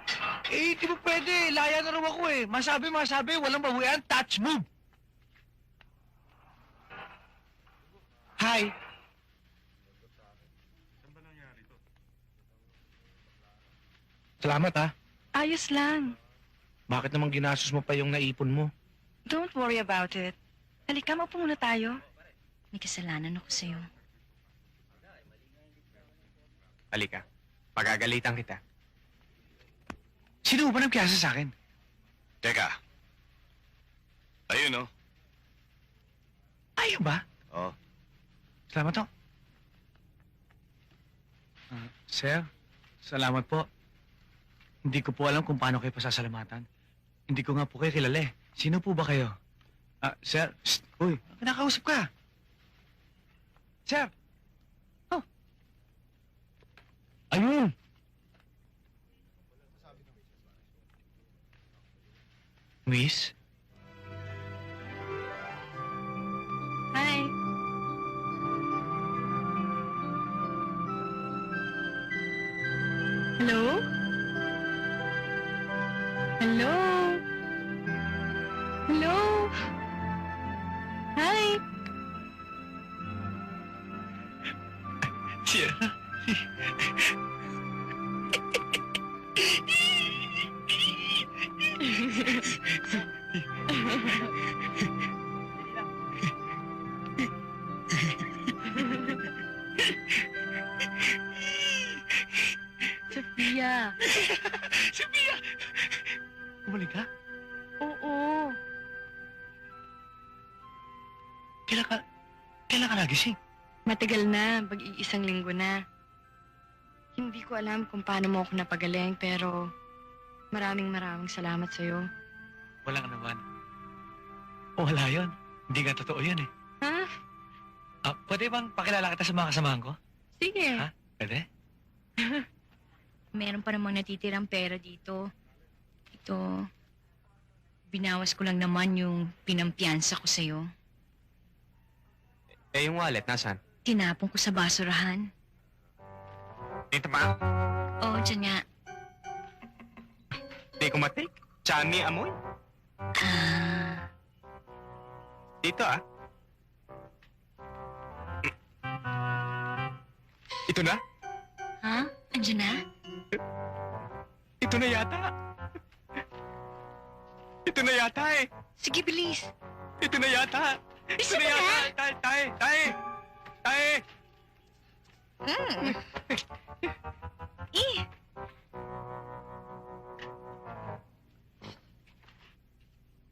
Eh, di ba pwede? Laya na raw ako eh. Masabi, walang bawian. Touch move. Hi. Salamat ha. Ayos lang. Bakit naman ginastos mo pa yung naipon mo? Don't worry about it. Halika, maupo muna tayo. May kasalanan ako sa'yo. Halika. Pagagalitan kita. Sino ba nagpiyasa sa akin? Teka. Ayun, oh. Ayaw ba? Oo. Salamat to. Sir, salamat po. Hindi ko po alam kung paano kayo pasasalamatan. Hindi ko nga po kayo kilala eh. Sino po ba kayo? Sir, uy, kinakausap ka. Sir! Oh. Ayun! Miss? Hi. Hello? Hello? Hello? Hi. Sir? Sophia. Sophia! Bumalik ka? Oo. Kailan ka nagising? Matagal na, mag-iisang linggo na. Hindi ko alam kung paano mo ako napagaling, pero maraming salamat sa'yo. Wala ka naman. Wala yun. Hindi nga totoo yun eh. Ha? Pwede bang pakilala kita sa mga kasamahan ko? Sige. Ha? Pwede? Meron pa namang natitirang pera dito. Ito, binawas ko lang naman yung pinampiyansa ko sa'yo. Yung wallet, nasaan? Tinapon ko sa basurahan. Dito pa? Oo, dyan nga. Di ko matik. Chami amoy. Dito Ito na? Ha? Andiyan na? Ito na yata. Ito na yata eh. Sige, bilis. Ito na yata. Ito na yata. Tay.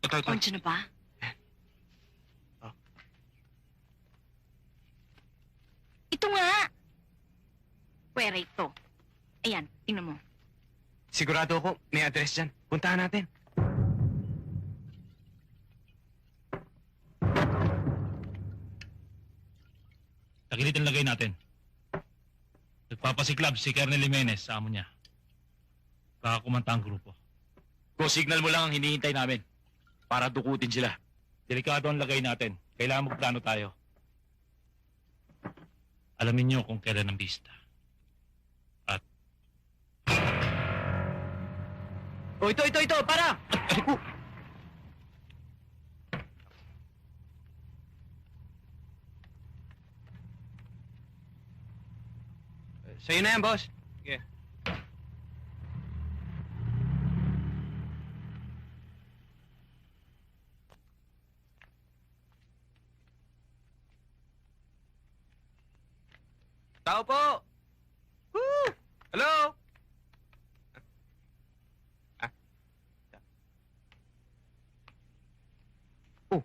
Ito. Andiyan na ba? Ito nga. Pwera ito. Ayan, tingnan mo. Sigurado ako may address dyan. Puntahan natin. Tagilid ang lagay natin. Nagpapasiklab si Colonel Jimenez sa amo niya. Baka kumanta ang grupo. Go, signal mo lang ang hinihintay namin. Para dukutin sila. Delikado ang lagay natin. Kailangan magplano tayo. Alamin niyo kung kailan ang bista. At O, ito, para! Ay, ko! Sa'yo na yan, boss. Sige. Tao po! Woo! Hello?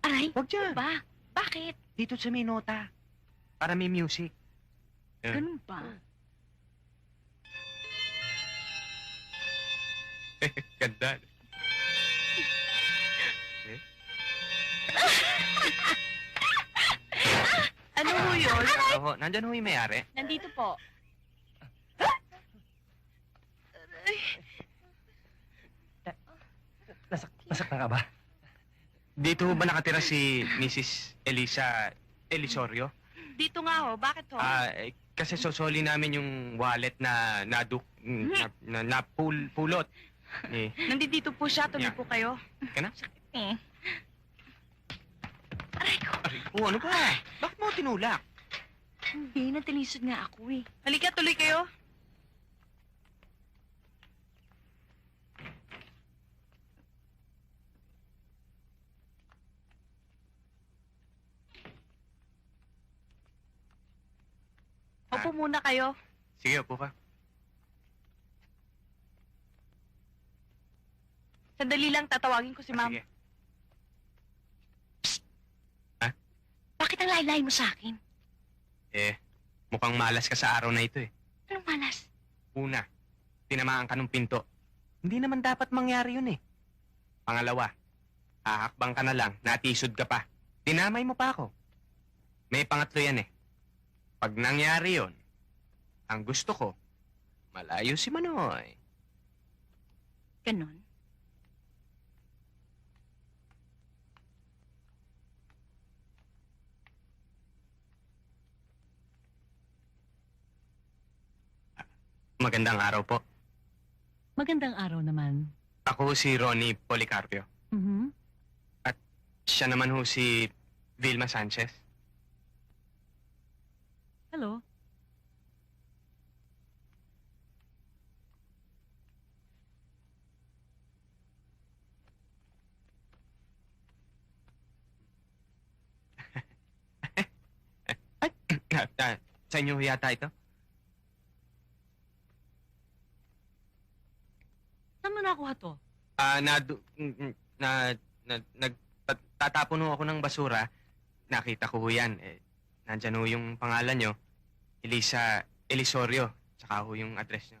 Aray, Wag dyan. ba? Bakit? Dito sa may nota. Para may music. Ganun ba? Ganda. Ano ho yun? Oho, nandyan ho yung may-ari. Nandito po. Nasaktan ka ba? Dito ho ba nakatira si Mrs. Elisa Elisorio? Dito nga ho. Bakit ho? Kasi sosoli namin yung wallet na pulot. Eh, Nandito po siya. Tuloy Yeah. po kayo. ka na? Eh. Aray, ano ba? Bakit mo tinulak? Hindi, natilisod nga ako eh. Halika, tuloy kayo. Opo muna kayo. Sige, upo ka. Sandali lang, tatawagin ko si ma'am. Sige. Bakit ang laylay mo sa akin? Mukhang malas ka sa araw na ito eh. Anong malas? Una, tinamaan ka ng pinto. Hindi naman dapat mangyari yun eh. Pangalawa, hahakbang ka na lang, natisod ka pa. Dinamay mo pa ako. May pangatlo yan eh. Pag nangyari yun, ang gusto ko, malayo si Manoy. Ganon. Magandang araw po. Magandang araw naman. Ako si Ronnie Policarpio. Mhm. Siya naman ho si Vilma Sanchez. Hello. Sa inyo ho yata ito? Saan mo nakuha to? Nagtatapon ho ako ng basura. Nakita ko ho yan. Nandyan ho yung pangalan nyo. Elisa Elisorio. Tsaka ho yung address nyo.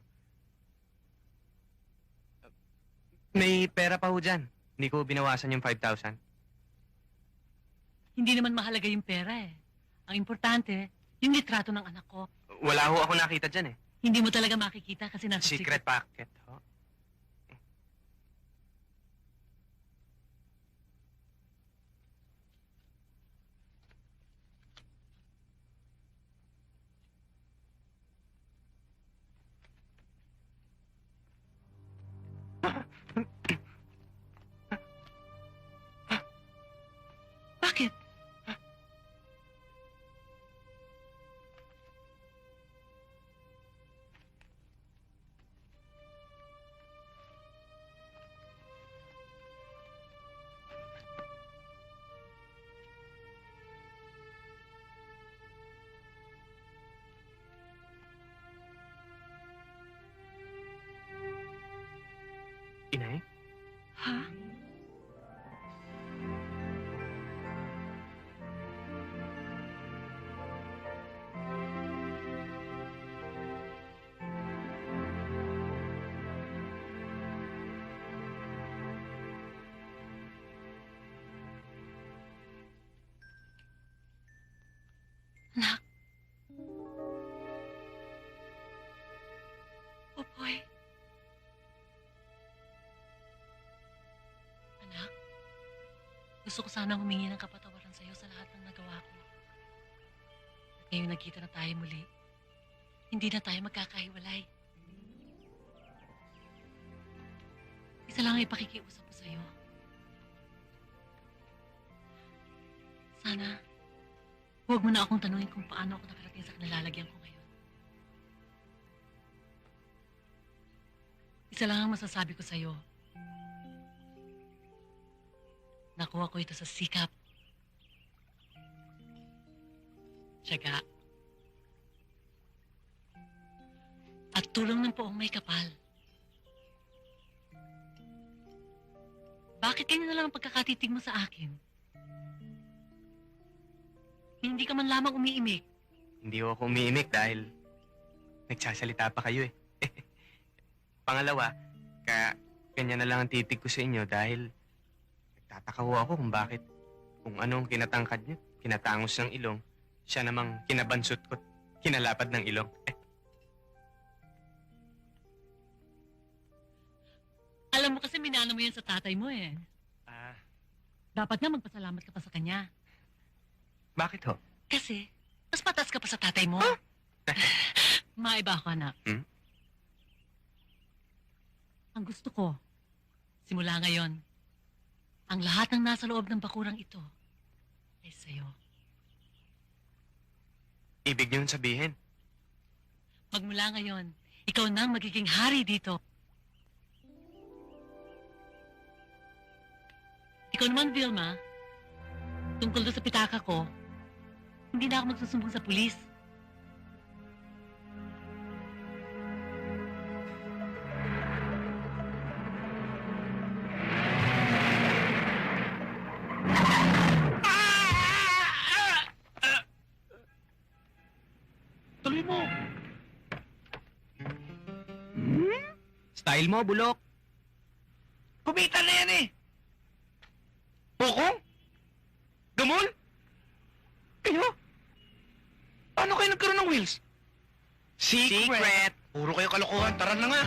May pera pa ho dyan. Hindi ko binawasan yung 5,000. Hindi naman mahalaga yung pera eh. Ang importante, yung litrato ng anak ko. Wala ho ako nakita dyan eh. Hindi mo talaga makikita kasi nasa Secret packet ho. Bakit? Inay? Ha? Anak. Popoy. Anak, gusto ko sanang humingi ng kapatawaran sa'yo sa lahat ng nagawa ko. At ngayon nagkita na tayo muli, hindi na tayo magkakahiwalay. Isa lang ang ipakikiusap ko sa'yo. Sana, huwag mo na akong tanungin kung paano ako nakarating sa kinalalagyan ko ngayon. Isa lang ang masasabi ko sa'yo. Nakuha ko ito sa sikap. Tiyaga. At tulong ng poong may kapal. Bakit ganyan na lang ang pagkakatitig mo sa akin? Hindi ka man lamang umiimik. Hindi ako umiimik dahil nagsasalita pa kayo eh. Pangalawa, ganyan na lang ang titig ko sa inyo dahil nagtataka ho ako kung anong kinatangkad niyo, kinatangos ng ilong, siya namang kinabansot ko, kinalapad ng ilong. Alam mo kasi minana mo yan sa tatay mo eh. Dapat nga magpasalamat ka pa sa kanya. Bakit ho? Kasi, mas patas ka pa sa tatay mo. Maiba ako, anak. Ang gusto ko, simula ngayon, ang lahat ng nasa loob ng bakurang ito ay sa'yo. Ibig niyon sabihin? Magmula ngayon, ikaw na ang magiging hari dito. Ikaw naman, Vilma, tungkol doon sa pitaka ko, hindi na ako magsusumbong sa pulis. Tuloy mo! Style mo, bulok. Kumita na yan eh! Bokong? Gamol? Kayo? Paano kayo nagkaroon ng wheels? Secret! Puro kayo kalokohan, tara na nga!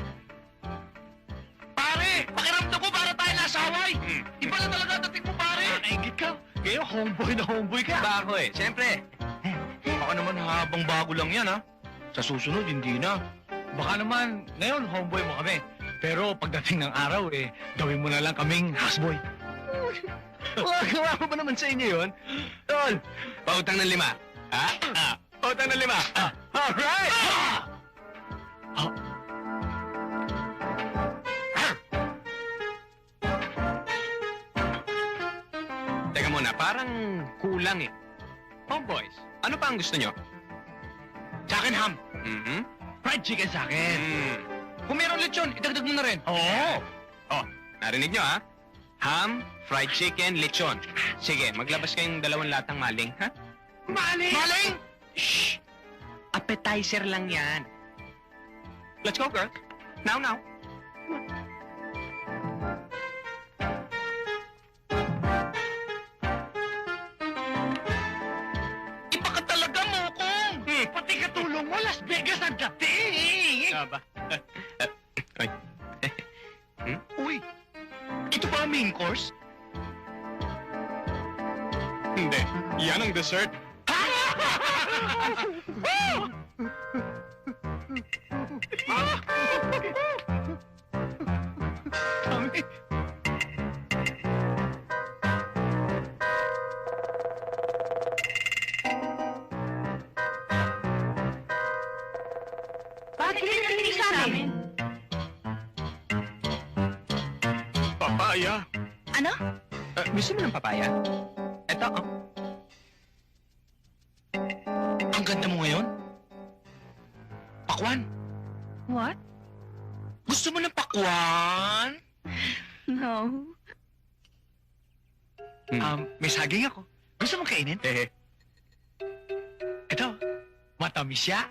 Pare! Pakiramdam ko para tayo nasaway! Iba na talaga dating mo, pare! Naingit ka. Ngayon, homeboy ka. Bako eh, siyempre. Baka naman habang bago lang yan, ha? Sa susunod, hindi na. Baka naman, ngayon, homeboy mo kami. Pero pagdating ng araw, gawin mo na lang kaming houseboy. Gawa ko ba naman sa inyo yun? Tol, pautang ng 5. Ha? Pautang ng 5. Alright! Teka muna, parang kulang eh. Homeboys, ano pa ang gusto nyo? Sa akin, ham. Fried chicken sa akin. Kung meron lechon, idagdag mo na rin. Oo. Oh, narinig nyo ha? Ham, fried chicken, lechon. Sige, maglabas kayong 2 latang maling, ha? Maling! Maling! Shh! Appetizer lang yan. Let's go, girl. Now. Iba ka talaga, Mokong! Pati katulong mo, Las Vegas ang dating! Ba? Ay. Uy! Ito ba ang main course? Hindi. Yan ang dessert. Bakit hindi narinig sa amin? Papaya. Ano? Gusto mo ng papaya? Eto, oh. Ang ganda mo ngayon? Pakwan? What? Gusto mo ng pakwan? No. May saging ako. Gusto mong kainin? Ito, matamis siya.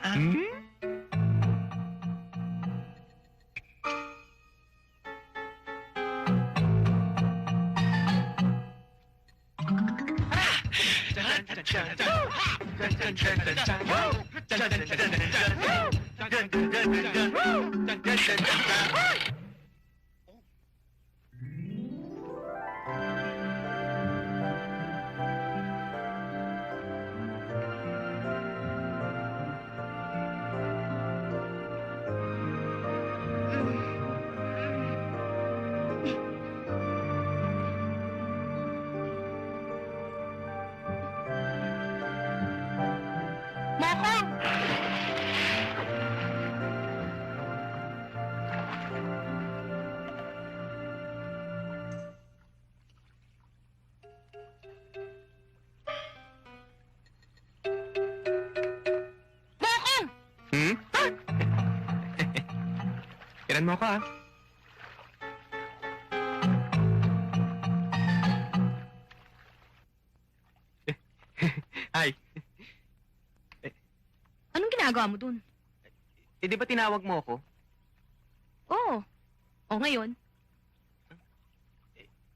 Tiran mo ako, ah. Hi. Anong ginagawa mo dun? Eh, di ba tinawag mo ako? Oo. O ngayon?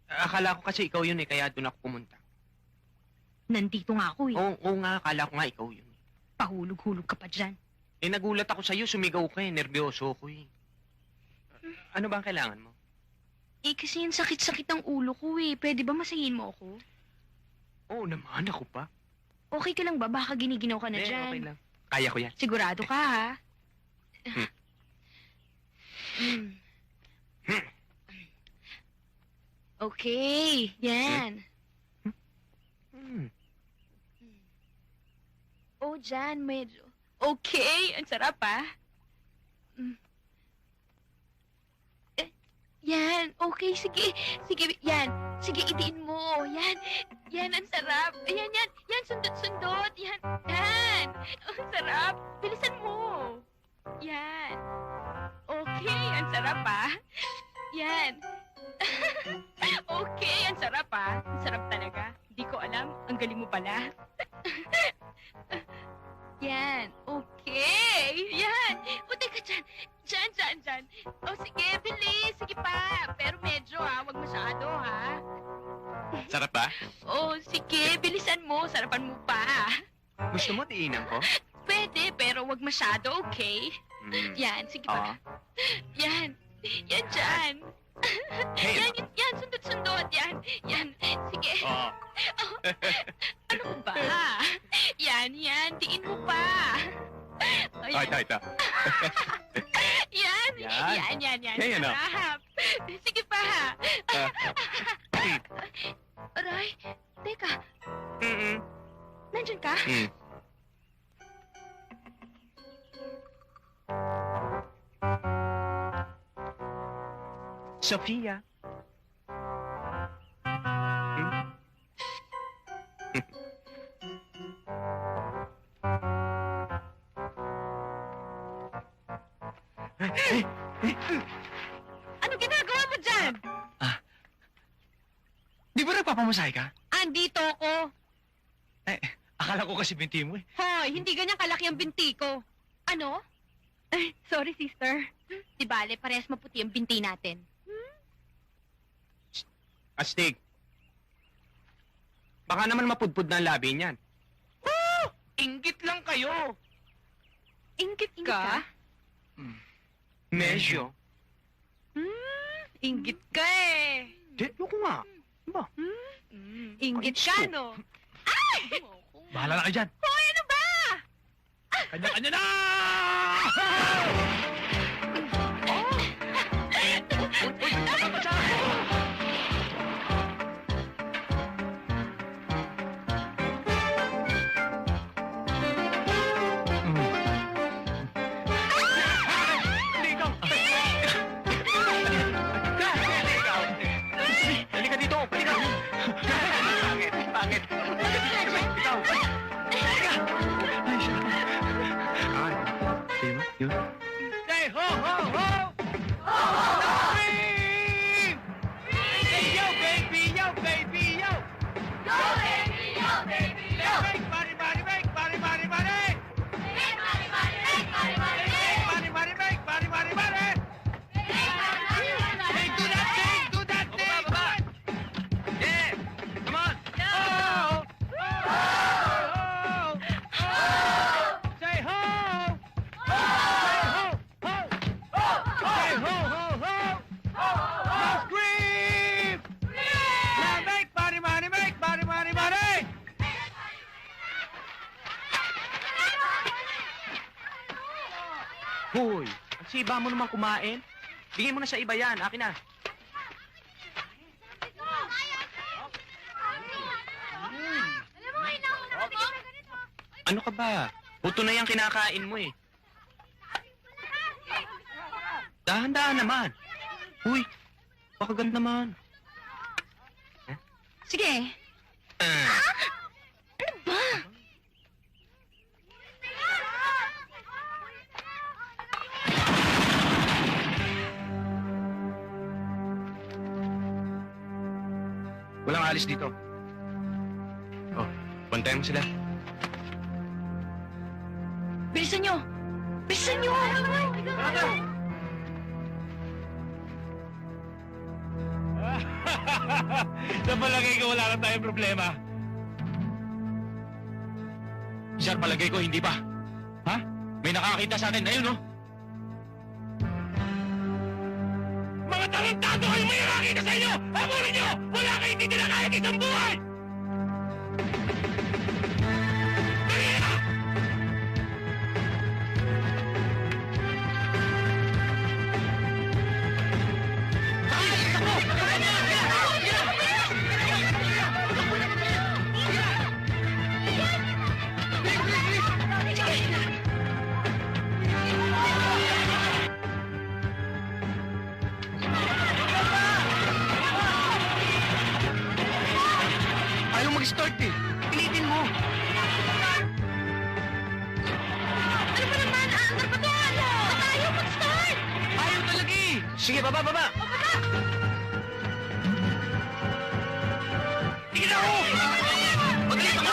Akala ko kasi ikaw yun eh, kaya doon ako pumunta. Nandito nga ako eh. Oo nga, akala ko nga ikaw yun. Pahulog-hulog ka pa dyan. Eh, nagulat ako sa'yo, sumigaw ka eh, nervyoso ko eh. Ano ba ang kailangan mo? Eh kasi yung sakit-sakit ng ulo ko eh. Pwede ba masahin mo ako? Oo naman, ako pa. Okay ka lang ba? Baka giniginaw ka na Eh, dyan. okay lang. Kaya ko yan. Sigurado ka ha? Okay, yan. Oh, dyan, medyo. Okay, ang sarap ah. Yan, okay, sige. Sige, yan. Sige, itiin mo. Yan, yan, ang sarap. Ayan, yan. Yan, sundot-sundot. Yan, yan. Ang sarap. Bilisan mo. Yan. Okay, ang sarap ah. Yan. Okay, ang sarap ah. Ang sarap talaga. Hindi ko alam. Ang galing mo pala. Yan. Okay. Yan. O, teka dyan. Dyan. O, sige, bilis. Sige pa. Pero medyo wag masyado ha. Sarap ba? O, sige, bilisan mo. Sarapan mo pa. Gusto mo diinan ko? Pwede, pero wag masyado, okay? Yan, sige pa. Yan. Yan dyan. Hey, Yan, sundot-sundot. Yan. Sige. Oo. Ano ba? Yan. Diin mo pa. Ito. Yan. Yan. Yan, ano? Sarap. Sige pa. Aray, teka. Nandyan ka? Sofia. Ano ginagawa mo dyan? Di ba nagpapamasahe ka? Andito ako. Akala ko kasi binti mo eh. Hoy, hindi ganyan kalaki ang binti ko. Ano? Ay, sorry, sister. Di bale, parehas maputi ang binti natin. Astig. Baka naman mapudpud na ang labi niyan. Inggit lang kayo. Inggit ka? Medyo. Inggit ka eh. Di, loko nga. Ba? Inggit ka, no? Ay! Bahala na kayo dyan. Hoy, ano ba? Kanya-kanya na! Halika dito, halika. Pangit. Ikaw. Yun. Say ho, ho, ho! Scream! Say yo, baby, yo, baby, yo! Yo, baby, yo, baby, yo! Make money, money, make money, money, money! Make money, money, make money, money, Make money, money, make money, money, money! Hey, do that thing, do that thing! Yeah, come on. Oh! Oh! Oh! Say ho! Say ho! Ho! Say ho, ho, ho! Now scream! Now make money, money, make money, money, money! Hoy, ang siba mo naman kumain. Bigay mo na sa iba yan, akin na. Ano ka ba? Puto na yung kinakain mo eh. Dahan-dahan naman. Uy, pakagat naman. Sige. Ano ba? aalis dito. Oh, bantayan mo sila. Bilisan nyo! Bilisan nyo! Sa palagay ko, wala na tayong problema. Sir, palagay ko hindi pa. Ha? May nakakita sa atin. Ayun, no? Mga tarantado kayo may nakakita sa inyo! Hamurin nyo! Wala kayo hindi nila kahit isang buhay! Dali na! Ayaw mag-start eh. Pilitin mo. Ano ba naman? Aandar pa to! Ba't ayaw mag-start? Ayaw talaga eh. Sige, baba, baba. Sige na ako! Magaling ka mo.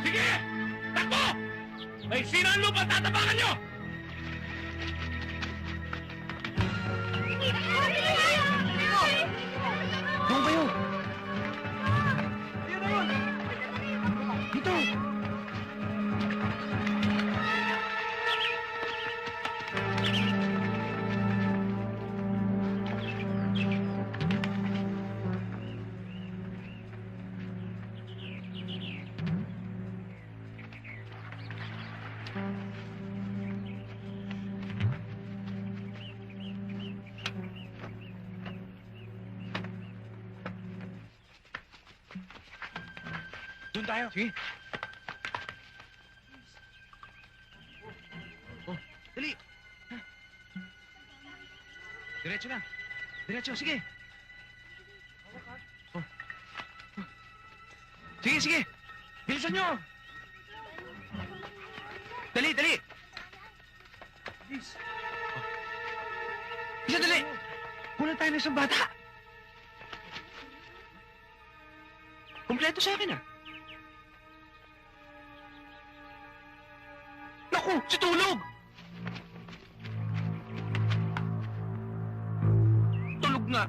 Sige! Takbo! May sino ang lupa, tatapakan nyo! Doon kayo. Dito. Doon tayo. Sige. Oh, dali. Diretso na. Diretso, sige. Oh. Sige, sige. Bilisan nyo. Dali, dali. Isa, dali. Kulang tayo ng isang bata. Kompleto sa akin ah. Naku, si Tulog! Tulog nga.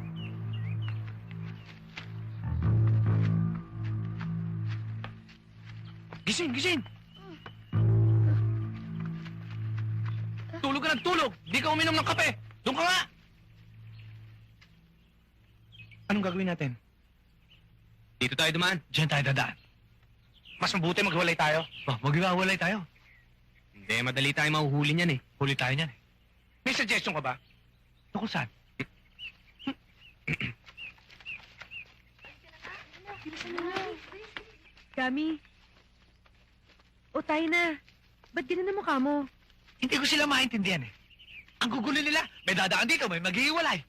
Gising, gising! Tulog ka ng tulog! Di ka uminom ng kape! Doon ka nga! Anong gagawin natin? Dito tayo dumaan. Diyan tayo dadaan. Mas mabuti maghiwalay tayo. Oh, maghiwalay tayo. Hindi, madali tayo mahuhuli niyan eh. Huli tayo niyan eh. May suggestion ka ba? Tungkol saan? Kami. O tayo na. Ba't ganun na mukha mo? Hindi ko sila maintindihan eh. Ang gugulo nila, may dadaan dito, may maghihiwalay.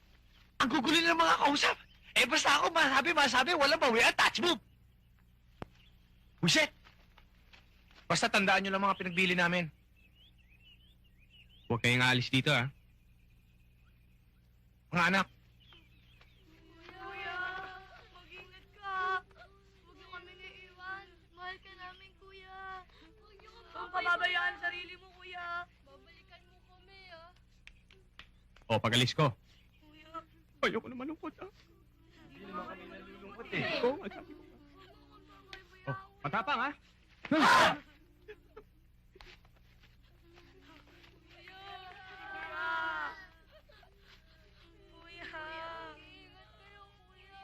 Ang gugulo nila mga kausap. Eh basta ako masabi, walang bawian, touch move. Buset! Basta tandaan nyo lang mga pinagbili namin. Huwag kayong aalis dito ah. Mga anak, Kuya, mag-ingat ka. Huwag niyo kami iiwan. Mahal ka namin, kuya. Huwag niyo kami pababayaan sarili mo, kuya. Babalikan mo kami, ah. O, pag-alis ko. Kuya. Ayoko na malungkot ah. hindi naman kami nalulungkot eh. Oo, ang sabi ko. Oh, matapang ah. Kuya. Ingat kayo, kuya.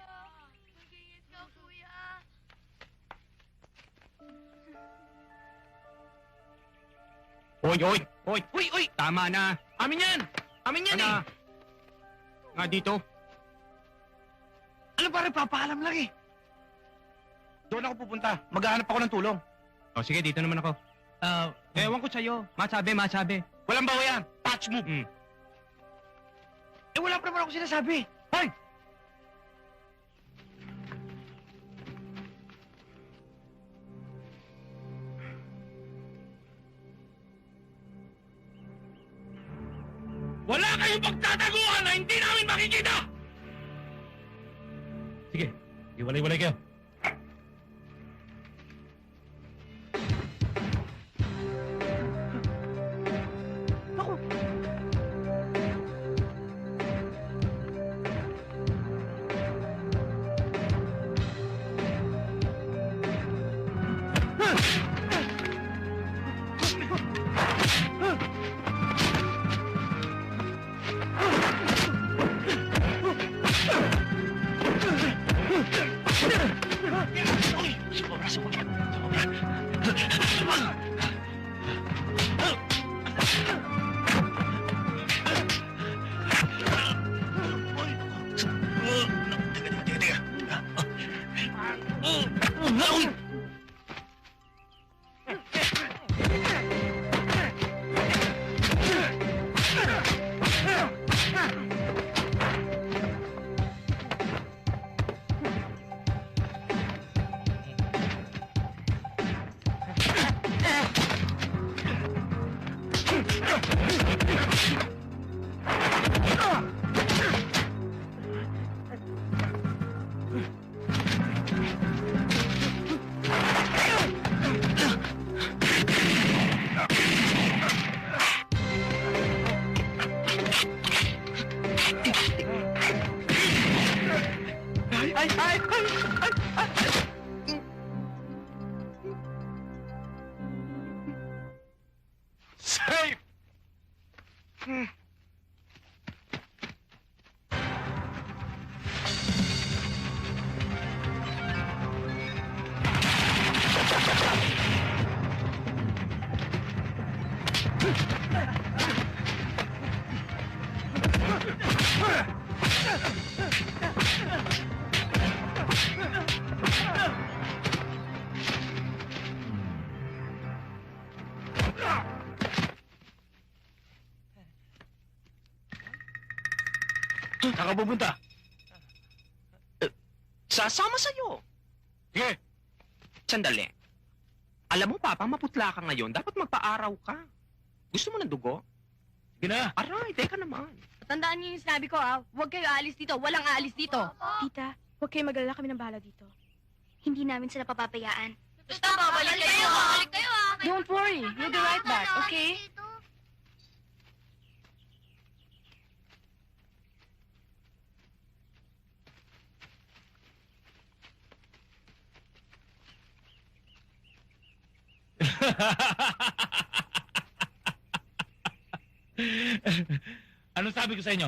Hoy! Uy! Tama na! Amin yan! Amin yan Ano? Nga dito. Ano pare, papaalam lang eh. Doon ako pupunta. Maghahanap ako ng tulong. O sige, dito naman ako. Ewan ko sa'yo. Masabi. Walang bawa yan! Touch move! Eh wala pa naman ako sinasabi. Hoy! Wala kayong pagtataguan na hindi namin makikita! Sige, iwalay-walay kayo. Safe! Saan ka pupunta? Sasama sa'yo. Sige. Sandali. Alam mo, Papa, maputla ka ngayon. Dapat magpa-araw ka. Gusto mo ng dugo? Sige na. Aray, teka naman. Tandaan niyo yung sinabi ko, ah. Huwag kayo aalis dito. Walang aalis dito. Tita, huwag kayo mag-alala, kami ng bahala dito. Hindi namin sila papapayaan. Basta babalik kayo, babalik kayo, ah. Don't worry, we'll be right back, okay? Anong sabi ko sa inyo?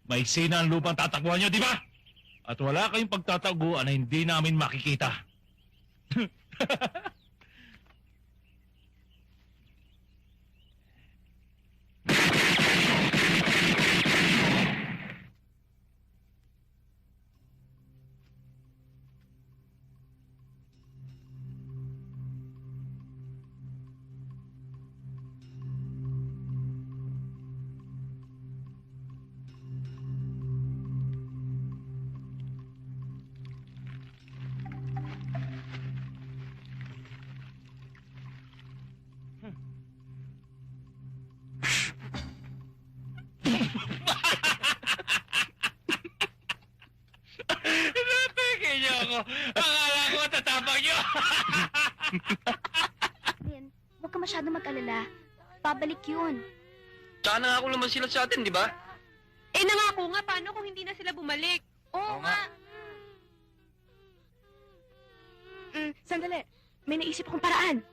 May sina ang lupang tatakbuhan nyo, di ba? At wala kayong pagtataguan na hindi namin makikita. Napigil niyo ako. Akala ko tatapang niyo. Lin, huwag ka masyadong mag-alala. Pabalik yun. Tsaka nangako naman sila sa atin, di ba? Eh, nangako nga. Paano kung hindi na sila bumalik? Oo nga. Sandali. May naisip akong paraan.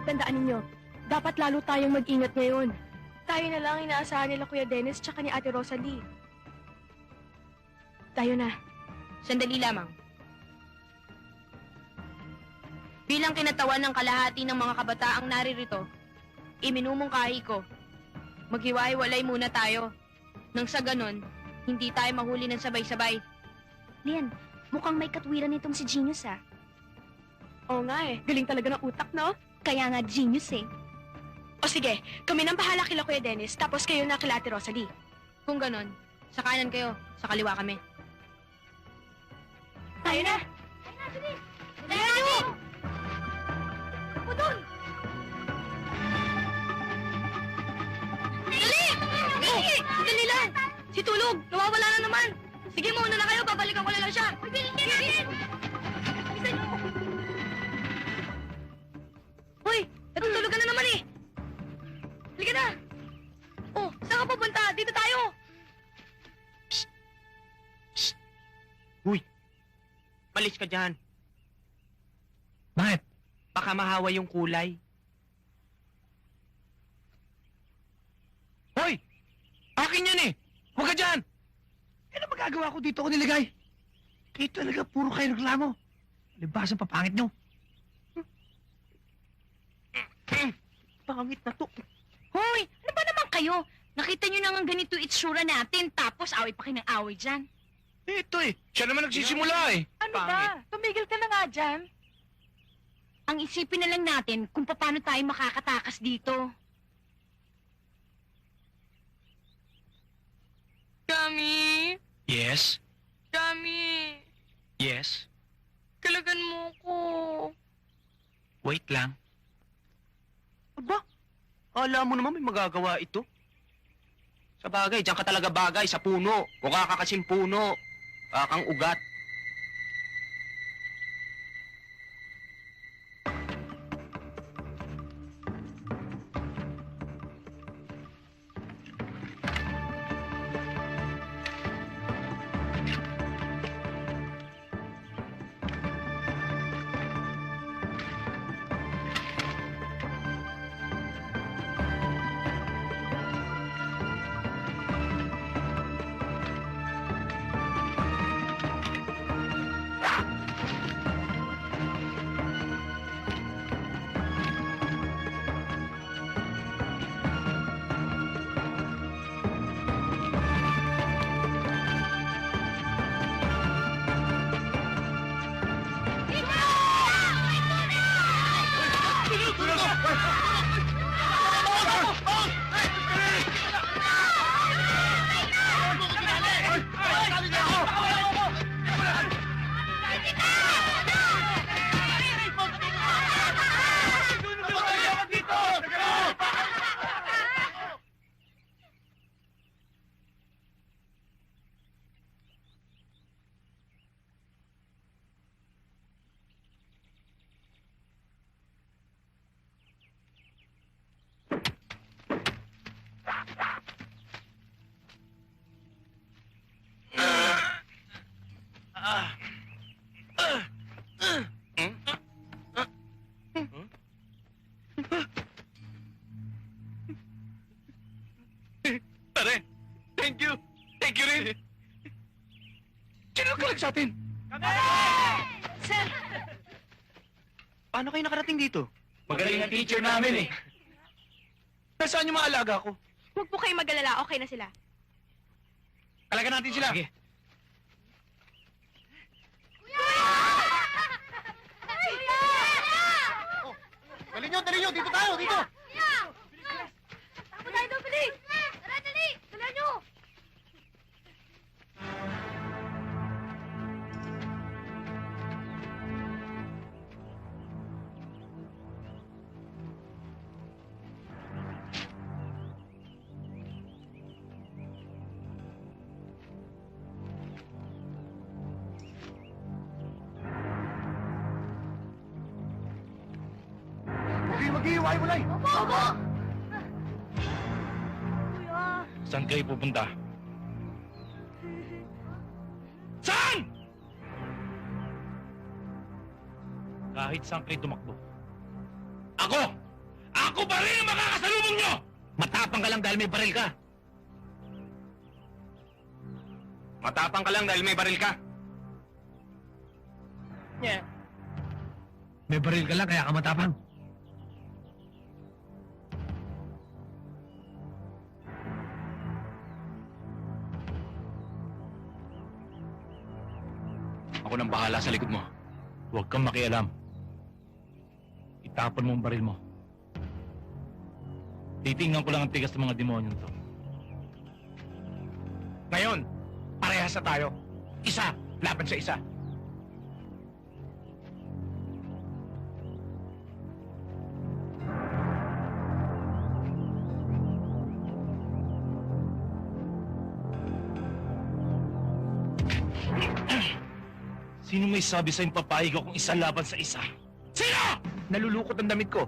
Tandaan ninyo, dapat lalo tayong mag-ingat ngayon. Tayo na lang inaasahan nila Kuya Dennis tsaka ni Ate Rosalie. Tayo na. Sandali lamang. Bilang kinatawan ng kalahati ng mga kabataang naririto, iminumungkahi ko, maghiwa-hiwalay muna tayo. Nang sa ganon, hindi tayo mahuli ng sabay-sabay. Lian, mukhang may katwiran nitong si Genius, ah. Oo nga eh. Galing talaga ng utak, no? Kaya nga genius eh. O sige, kami nang bahala kila Kuya Dennis, tapos kayo na kila Ate Rosalie. Kung ganon, sa kanan kayo, sa kaliwa kami. Tayo na! Dali nyo! Putol! Dali! Dali! Dali lang! Si Tulog, nawawala na naman! Sige, mauna na kayo, babalikan ko na lang siya! Bilisan natin! Bilisan nyo! Hoy! Natutulog ka na naman eh! Halika na! Oh, saan ka pupunta? Dito tayo! Malis ka dyan. Bakit? Baka mahawa yung kulay. Hoy! Akin yan eh! Huwag ka dyan! Ano magagawa ko dito ko nilagay? Kayo talaga, puro kayo reklamo. Libasan papangit nyo. Pangit na to. Hoy! Ano ba naman kayo? Nakita nyo na nga ganito itsura natin, tapos away pa kayo ng away dyan. Ito eh. Siya naman nagsisimula eh. Ano ba? Tumigil ka na nga dyan. Ang isipin na lang natin kung paano tayo makakatakas dito. Kami! Yes? Kami! Yes? Kalagan mo ko! Wait lang. Aba, kala mo naman may magagawa ito. Sa bagay, diyan ka talaga bagay, sa puno. Mukha ka kasing puno. Kakang ugat. Pare, thank you. Thank you rin. Sino nagkalag sa atin? Sir! Paano kayo nakarating dito? Magaling ang teacher namin eh. Nasaan yung mga alaga ko? Huwag po kayo mag-alala, okay na sila. Alaga natin sila. Sige. Dali nyo! Dito tayo! Dito! Tapo tayo doon, bilis! Tara, dali! Dala nyo! Maghihiwalay! Opo! Saan kayo pupunta? Saan? Kahit saan kayo tumakbo. Ako! Ako pa rin ang makakasalubong nyo! Matapang ka lang dahil may baril ka. Matapang ka lang dahil may baril ka. May baril ka lang kaya ka matapang. Ako nang bahala sa likod mo. Huwag kang makialam. Itapon mo ang baril mo. Titingnan ko lang ang tigas ng mga demonyo to. Ngayon, parehas na tayo. Isa, laban sa isa. Sino may sabi sa'yong papayag akong isa laban sa isa? Sino? Nalulukot ang damit ko.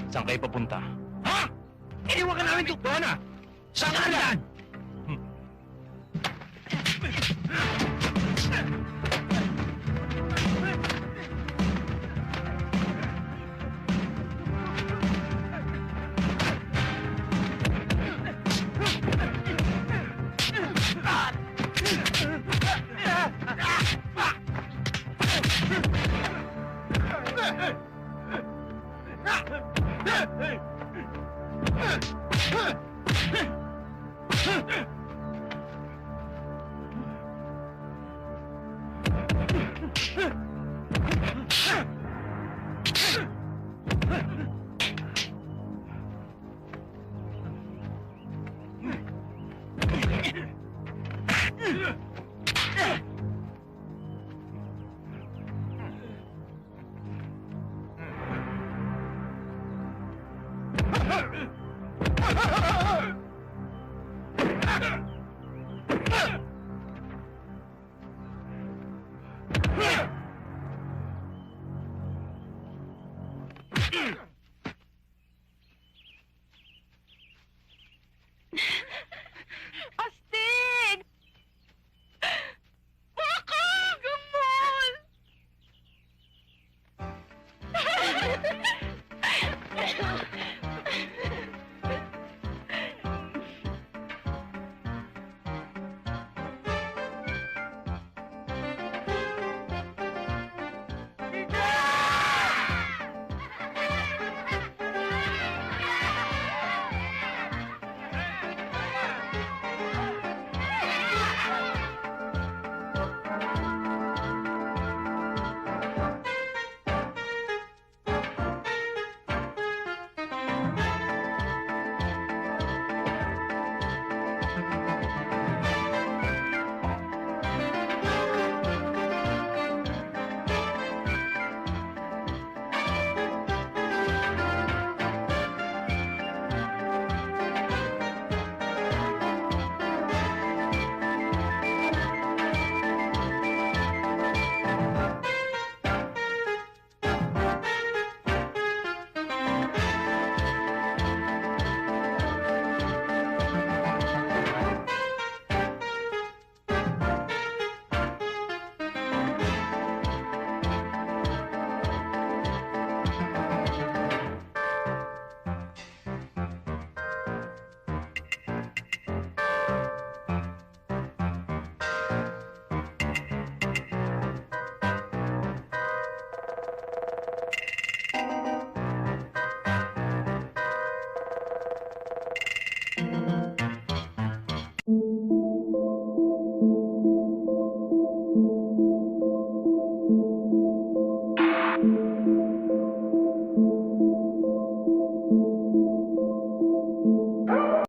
Saan kayo papunta? Ha? Iniwan ka namin doon ah! Saan ka nandaan? Huh?